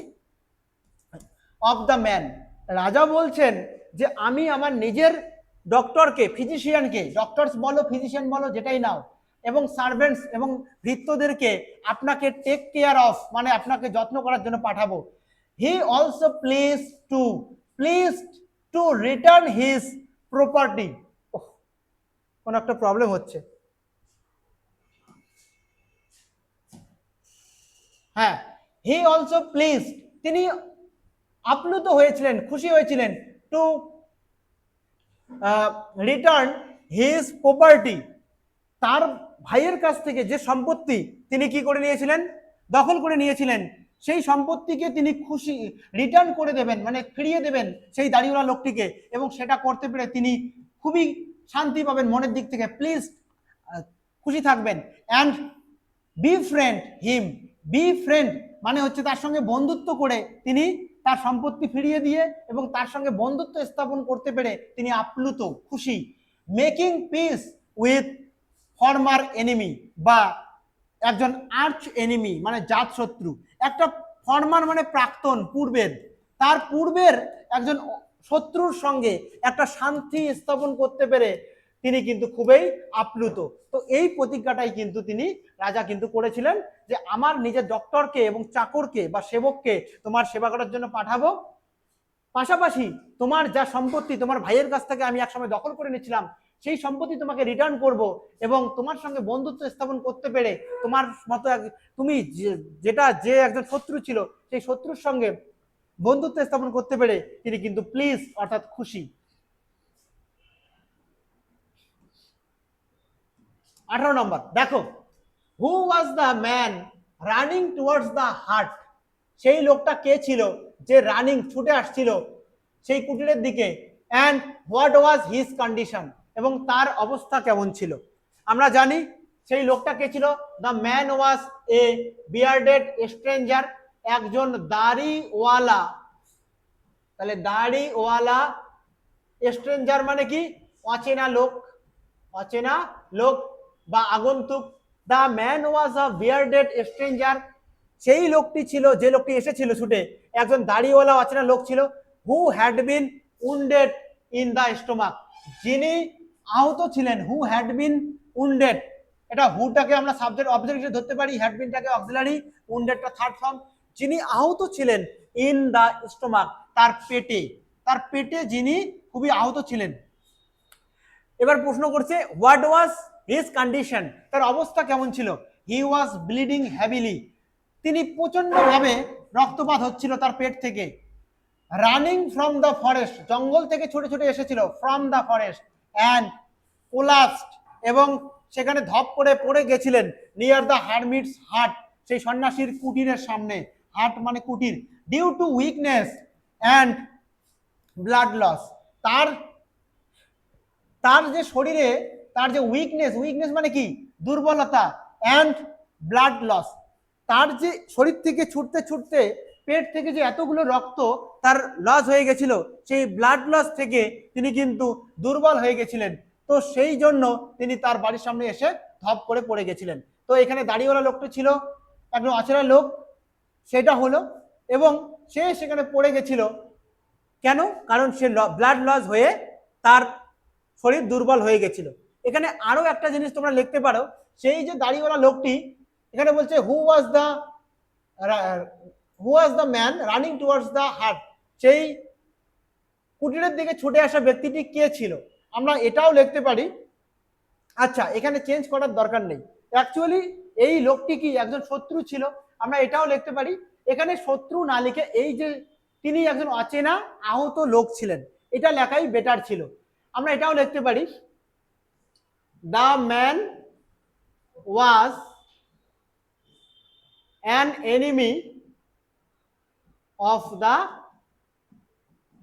অফ দ্য ম্যান। রাজা বলছেন যে আমি আমার নিজের ডক্টরকে, ফিজিশিয়ানকে, ডক্টরস বলো ফিজিশিয়ান বলো যেটাই নাও, এবং সার্ভেন্টস এবং ভৃত্যদেরকে আপনাকে টেক কেয়ার অফ মানে আপনাকে যত্ন করার জন্য পাঠাবো। He also please to return his property. কোন একটা প্রবলেম হচ্ছে, হ্যাঁ, হি অলসো প্লিজ, তিনি আপ্লুত হয়েছিলেন, খুশি হয়েছিলেন, টু রিটার্ন হিজ প্রপার্টি, তার ভাইয়ের কাছ থেকে যে সম্পত্তি তিনি কি করে নিয়েছিলেন, দখল করে নিয়েছিলেন, সেই সম্পত্তিকে তিনি খুশি রিটার্ন করে দেবেন, মানে ফিরিয়ে দেবেন সেই দাড়িওয়ালা লোকটিকে, এবং সেটা করতে পেরে তিনি খুবই শান্তি পাবেন মনের দিক থেকে, প্লিজ খুশি থাকবেন। অ্যান্ড বি ফ্রেন্ড মানে হচ্ছে তার সঙ্গে বন্ধুত্ব করে তিনি তার সম্পত্তি ফিরিয়ে দিয়ে এবং তার সঙ্গে বন্ধুত্ব স্থাপন করতে পেরে তিনি আপ্লুত, খুশি। Making peace with former enemy, বা একজন আর্চ এনিমি মানে জাত শত্রু, একটা ফর্মার মানে প্রাক্তন, পূর্বের, তার পূর্বের একজন শত্রুর সঙ্গে একটা শান্তি স্থাপন করতে পেরে তিনি কিন্তু খুবই আপ্লুত। তো এই প্রতিজ্ঞাটাই কিন্তু তিনি রাজা কিন্তু করেছিলেন, যে আমার নিজের ডক্টরকে এবং চাকরকে বা সেবককে তোমার সেবা করার জন্য পাঠাবো, পাশাপাশি তোমার যা সম্পত্তি তোমার ভাইয়ের কাছ থেকে আমি একসময় দখল করে নিয়েছিলাম সেই সম্পত্তি তোমাকে রিটার্ন করব, এবং তোমার সঙ্গে বন্ধুত্ব স্থাপন করতে পেরে তোমার মতো তুমি যেটা যে একজন শত্রু ছিল সেই শত্রুর সঙ্গে বন্ধুত্ব স্থাপন করতে পেরে তিনি কিন্তু প্লিজ অর্থাৎ খুশি। 18 নম্বর দেখো, who was the man running towards the hut, সেই লোকটা কে ছিল যে রানিং ছুটে আসছিল সেই কুটিরের দিকে, and what was his condition, এবং তার অবস্থা কেমন ছিল। আমরা জানি সেই লোকটা কে ছিল, the man was A bearded stranger, একজন দাড়িওয়ালা, তাহলে দাড়িওয়ালা স্ট্রেঞ্জার মানে কি, অচেনা লোক বা আগন্তুক। The man was a bearded stranger, সেই লোকটি ছিল, যে লোকটি এসেছিল ছুটে, একজন দাড়িওয়ালা অচেনা লোক ছিল। Who had been wounded in the stomach, যিনি আহত ছিলেন, হু হ্যাড বিন উন্ডেড, এটা হুটাকে আমরা সাবজেক্ট অবজেক্ট হিসেবে ধরতে পারি, হ্যাড বিনটাকে অক্সিলারি, উন্ডেডটা থার্ড ফর্ম। যিনি আহত ছিলেন ইন দ্য স্টোমাক, তার পেটে যিনি খুবই আহত ছিলেন। এবার প্রশ্ন করছে হোয়াট ওয়াজ হিজ কন্ডিশন, তার অবস্থা কেমন ছিল। হি ওয়াজ ব্লিডিং হ্যাভিলি, তিনি প্রচন্ডভাবে রক্তপাত হচ্ছিল তার পেট থেকে। রানিং ফ্রম দ্য ফরেস্ট, জঙ্গল থেকে ছুটে ছুটে এসেছিল, from the forest, and collapsed, এবং সেখানে ধপ করে পড়ে গেছিলেন, নিয়ার দ্য হারমিটস হাট, সেই সন্ন্যাসীর কুটিরের সামনে, হাট মানে কুটির, due to weakness and blood loss, তার যে শরীরে তার যে উইকনেস মানে কি, দুর্বলতা, অ্যান্ড ব্লাড লস, তার যে শরীর থেকে ছুটতে ছুটতে পেট থেকে যে এতগুলো রক্ত তার লস হয়ে গেছিল, সেই ব্লাড লস থেকে তিনি কিন্তু দুর্বল হয়ে গেছিলেন। তো সেই জন্য তিনি তার বাড়ির সামনে এসে ধপ করে পড়ে গেছিলেন। তো এখানে দাড়িওয়ালা লোকটা ছিল একজন অচেনা লোক, সেটা হলো, এবং সে সেখানে পড়ে গেছিল কেন, কারণ সে ব্লাড লস হয়ে তার শরীর দুর্বল হয়ে গেছিল। এখানে আরো একটা জিনিস তোমরা লিখতে পারো, সেই যে দাড়িওয়ালা লোকটি, এখানে বলছে who was the man running towards the hut, সেই কুটিরের দিকে ছুটে আসা ব্যক্তিটি কে ছিল। আমরা এটাও লিখতে পারি, আচ্ছা এখানে চেঞ্জ করার দরকার নেই, অ্যাকচুয়ালি এই লোকটি কি একজন শত্রু ছিল, আমরা এটাও লিখতে পারি, এখানে শত্রু না লিখে এই যে তিনি একজন অচেনা আহত লোক ছিলেন এটা লেখাই বেটার ছিল। আমরা এটাও লিখতে পারি, the man was an enemy of the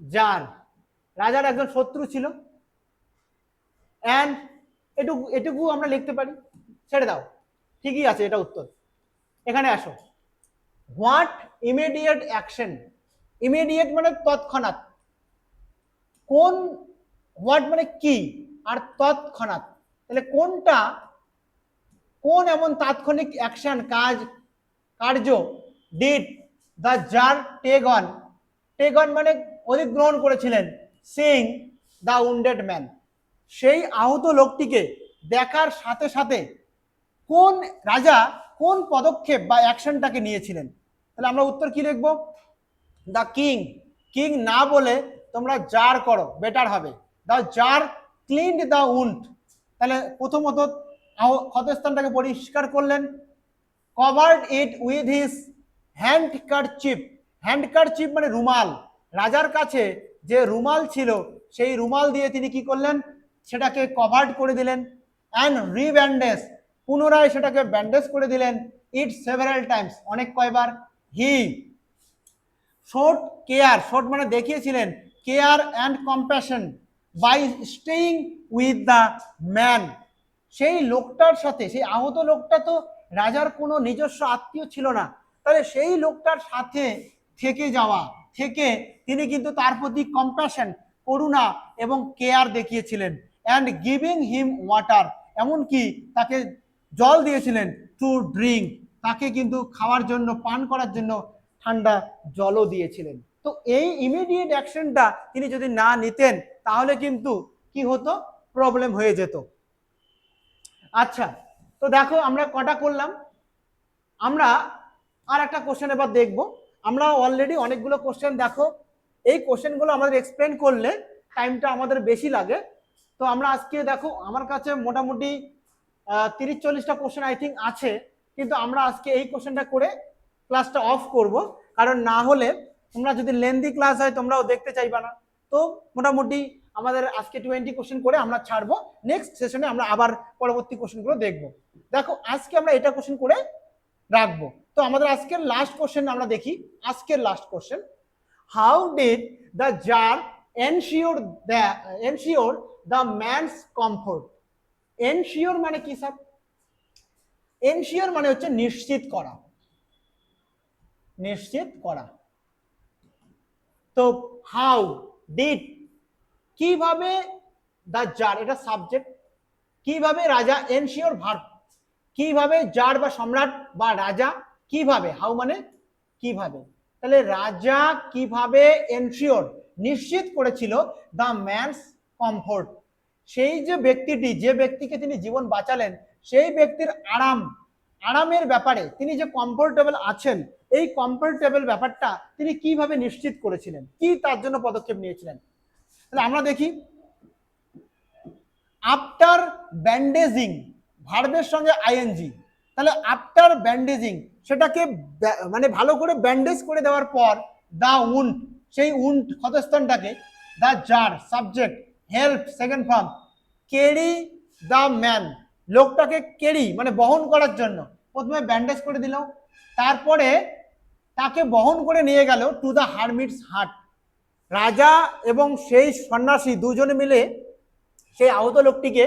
czar, রাজার একজন শত্রু ছিল। অ্যান্ড এটুকু আমরা লিখতে পারি, ছেড়ে দাও, ঠিকই আছে এটা উত্তর। এখানে আসো, হোয়াট ইমিডিয়েট অ্যাকশন, ইমিডিয়েট মানে তৎক্ষণাৎ, কোন, হোয়াট মানে কি, আর তৎক্ষণাৎ তাহলে কোনটা, কোন এমন তাৎক্ষণিক অ্যাকশন কার্য did the tsar take on, take on মানে অধিগ্রহণ করেছিলেন, সিং দ্য উন্ডেড ম্যান, সেই আহত লোকটিকে দেখার সাথে সাথে কোন রাজা কোন পদক্ষেপ বা অ্যাকশনটাকে নিয়েছিলেন। তাহলে আমরা উত্তর কি লিখব, দ্য কিং, কিং না বলে তোমরা জার করো বেটার হবে, the jar cleaned the wound, তাহলে প্রথমত ক্ষতস্থানটাকে পরিষ্কার করলেন, covered it with his handkerchief, handkerchief মানে রুমাল, রাজার কাছে যে রুমাল ছিল সেই রুমাল দিয়ে তিনি কি করলেন, সেটাকে কভার্ড করে দিলেন, অ্যান্ড রিব্যান্ডেজ, পুনরায় সেটাকে ব্যান্ডেজ করে দিলেন, ইট সেভারাল টাইমস, অনেক কয়বার, হি শোড কেয়ার, শোড মানে দেখিয়েছিলেন, care and compassion by staying with the man, সেই লোকটার সাথে, সেই আহত লোকটা তো রাজার কোনো নিজস্ব আত্মীয় ছিল না, তাহলে সেই লোকটার সাথে থেকে যাওয়া থেকে তিনি কিন্তু তার প্রতি কম্প্যাশন, করুণা এবং কেয়ার দেখিয়েছিলেন, অ্যান্ড গিভিং হিম ওয়াটার, এমনকি তাকে জল দিয়েছিলেন, টু ড্রিঙ্ক, তাকে কিন্তু খাওয়ার জন্য, পান করার জন্য ঠান্ডা জলও দিয়েছিলেন। তো এই ইমিডিয়েট অ্যাকশনটা তিনি যদি না নিতেন তাহলে কিন্তু কি হতো, প্রবলেম হয়ে যেত। আচ্ছা, তো দেখো আমরা কটা করলাম, আমরা আর একটা কোশ্চেন এবার দেখব, আমরা অলরেডি অনেকগুলো কোশ্চেন, দেখো এই কোশ্চেনগুলো আমাদের এক্সপ্লেন করলে টাইমটা আমাদের বেশি লাগে, তো আমরা আজকে দেখো আমার কাছে মোটামুটি 30-40টা কোশ্চেন আই থিঙ্ক আছে, কিন্তু আমরা আজকে এই কোশ্চেনটা করে ক্লাসটা অফ করব, কারণ না হলে তোমরা যদি লেন্দি ক্লাস হয় তোমরাও দেখতে চাইবা না। তো মোটামুটি আমাদের আজকে 20 কোশ্চেন করে আমরা ছাড়বো, নেক্সট সেশনে আমরা আবার পরবর্তী কোশ্চেনগুলো দেখব। দেখো আজকে আমরা এটা কোশ্চেন করে রাখবো। তো আমাদের আজকের লাস্ট কোশ্চেন আমরা দেখি, আজকের last question, how did the tsar ensure the man's comfort, ensure মানে কি স্যার, এনশিওর মানে হচ্ছে নিশ্চিত করা, নিশ্চিত করা, তো হাউ ডিড কিভাবে, দ্য জার এটা সাবজেক্ট, কিভাবে রাজা, এনশিওর ভার্ব, কিভাবে জার বা সম্রাট বা রাজা কিভাবে, হাউ মানে কিভাবে, তাহলে রাজা কিভাবে এনশিওর নিশ্চিত করেছিল দ্য ম্যানস কমফোর্ট, সেই যে ব্যক্তিটি, যে ব্যক্তিকে তিনি জীবন বাঁচালেন সেই ব্যক্তির আরামের ব্যাপারে তিনি যে কমফোর্টেবল আছেন, এই কমফোর্টেবল ব্যাপারটা তিনি কিভাবে নিশ্চিত করেছিলেন, কি তার জন্য পদক্ষেপ নিয়েছিলেন। তাহলে আমরা দেখি, আফটার ব্যান্ডেজিং, ভার্বের সঙ্গে আইএনজি, তাহলে আফটার ব্যান্ডেজিং সেটাকে মানে ভালো করে ব্যান্ডেজ করে দেওয়ার পর, দা উন্ড, সেই উন্ড ক্ষতস্থানটাকে, the tsar subject, help second form, carry the man, লোকটাকে ক্যারি মানে বহন করার জন্য প্রথমে ব্যান্ডেজ করে দিল, তারপরে তাকে বহন করে নিয়ে গেল টু দা হারমিটস হাট, রাজা এবং সেই সন্ন্যাসী দুজনে মিলে সেই আহত লোকটিকে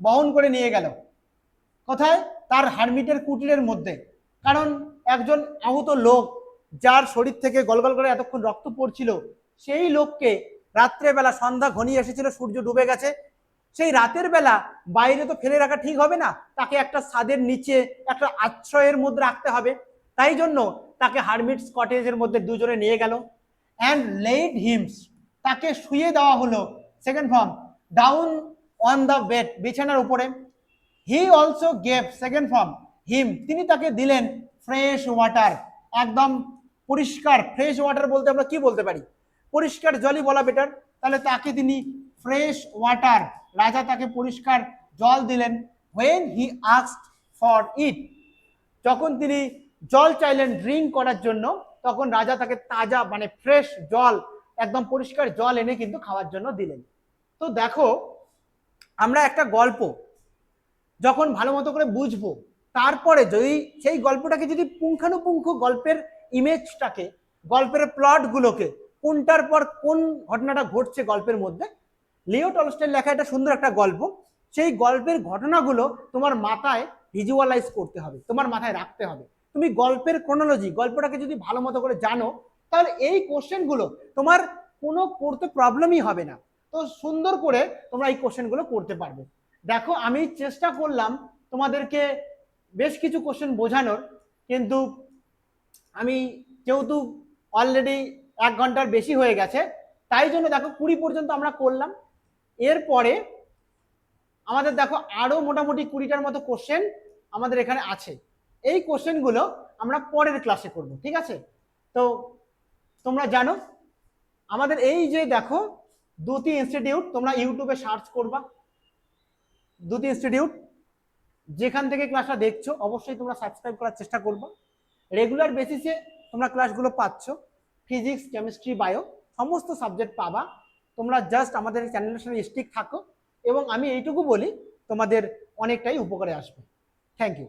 বহন করে নিয়ে গেল কোথায়, তার হারমিটের কুটিরের মধ্যে, কারণ একজন আহত লোক যার শরীর থেকে গলগল করে এতক্ষণ রক্ত পড়ছিল, সেই লোককে রাত্রেবেলা, সন্ধ্যা ঘনিয়ে এসেছিল, সূর্য ডুবে গেছে, সেই রাতের বেলা বাইরে তো ফেলে রাখা ঠিক হবে না, তাকে একটা ছাদের নিচে একটা আশ্রয়ের মধ্যে রাখতে হবে, তাই জন্য তাকে হারমিটস কটেজের মধ্যে দুজনে নিয়ে গেল, অ্যান্ড লেড হিমস, তাকে শুয়ে দেওয়া হলো, second form, down on the bed, বিছানার উপরে, he also gave, second form, him, তিনি তাকে দিলেন ফ্রেশ ওয়াটার, একদম পরিষ্কার, ফ্রেশ ওয়াটার বলতে আমরা কি বলতে পারি, পরিষ্কার জলই বলা বেটার, তাহলে তাকে তিনি ফ্রেশ ওয়াটার, রাজা তাকে পরিষ্কার জল দিলেন। when he asked for it, যখন তিনি জল চাইলেন ড্রিঙ্ক করার জন্য, তখন রাজা তাকে তাজা মানে ফ্রেশ জল, একদম পরিষ্কার জল এনে কিন্তু খাওয়ার জন্য দিলেন। তো দেখো, আমরা একটা গল্প যখন ভালো মতো করে বুঝবো, তারপরে যদি সেই গল্পটাকে যদি পুঙ্খানুপুঙ্খ গল্পের ইমেজটাকে, গল্পের প্লটগুলোকে, কোনটার পর কোন ঘটনাটা ঘটছে গল্পের মধ্যে, লিও টলস্টয়ের লেখা একটা সুন্দর একটা গল্প, সেই গল্পের ঘটনাগুলো তোমার মাথায় ভিজুয়ালাইজ করতে হবে, তোমার মাথায় রাখতে হবে। তুমি গল্পের ক্রোনোলজি, গল্পটাকে যদি ভালো মতো করে জানো, তাহলে এই কোশ্চেনগুলো তোমার কোনো করতে প্রবলেমই হবে না। তো সুন্দর করে তোমরা এই কোশ্চেনগুলো করতে পারবে। দেখো, আমি চেষ্টা করলাম তোমাদেরকে বেশ কিছু কোশ্চেন বোঝানোর, কিন্তু আমি যেহেতু অলরেডি 1 ঘন্টার বেশি হয়ে গেছে, তাই জন্য দেখো 20 পর্যন্ত আমরা করলাম। এরপরে আমাদের দেখো আরো মোটামুটি 20টার মতো কোশ্চেন আমাদের এখানে আছে। এই কোশ্চেনগুলো আমরা পরের ক্লাসে করব, ঠিক আছে? তো তোমরা জানো আমাদের এই যে দেখো দ্যুতি ইনস্টিটিউট, তোমরা ইউটিউবে সার্চ করবা দ্যুতি ইনস্টিটিউট, যেখান থেকে ক্লাসটা দেখছো অবশ্যই তোমরা সাবস্ক্রাইব করার চেষ্টা করবে। রেগুলার বেসিসে তোমরা ক্লাসগুলো পাচ্ছ, ফিজিক্স, কেমিস্ট্রি, বায়ো সমস্ত সাবজেক্ট পাবা। তোমরা জাস্ট আমাদের চ্যানেলের সঙ্গে স্টিক থাকো, এবং আমি এইটুকু বলি, তোমাদের অনেকটাই উপকারে আসবে। Thank you.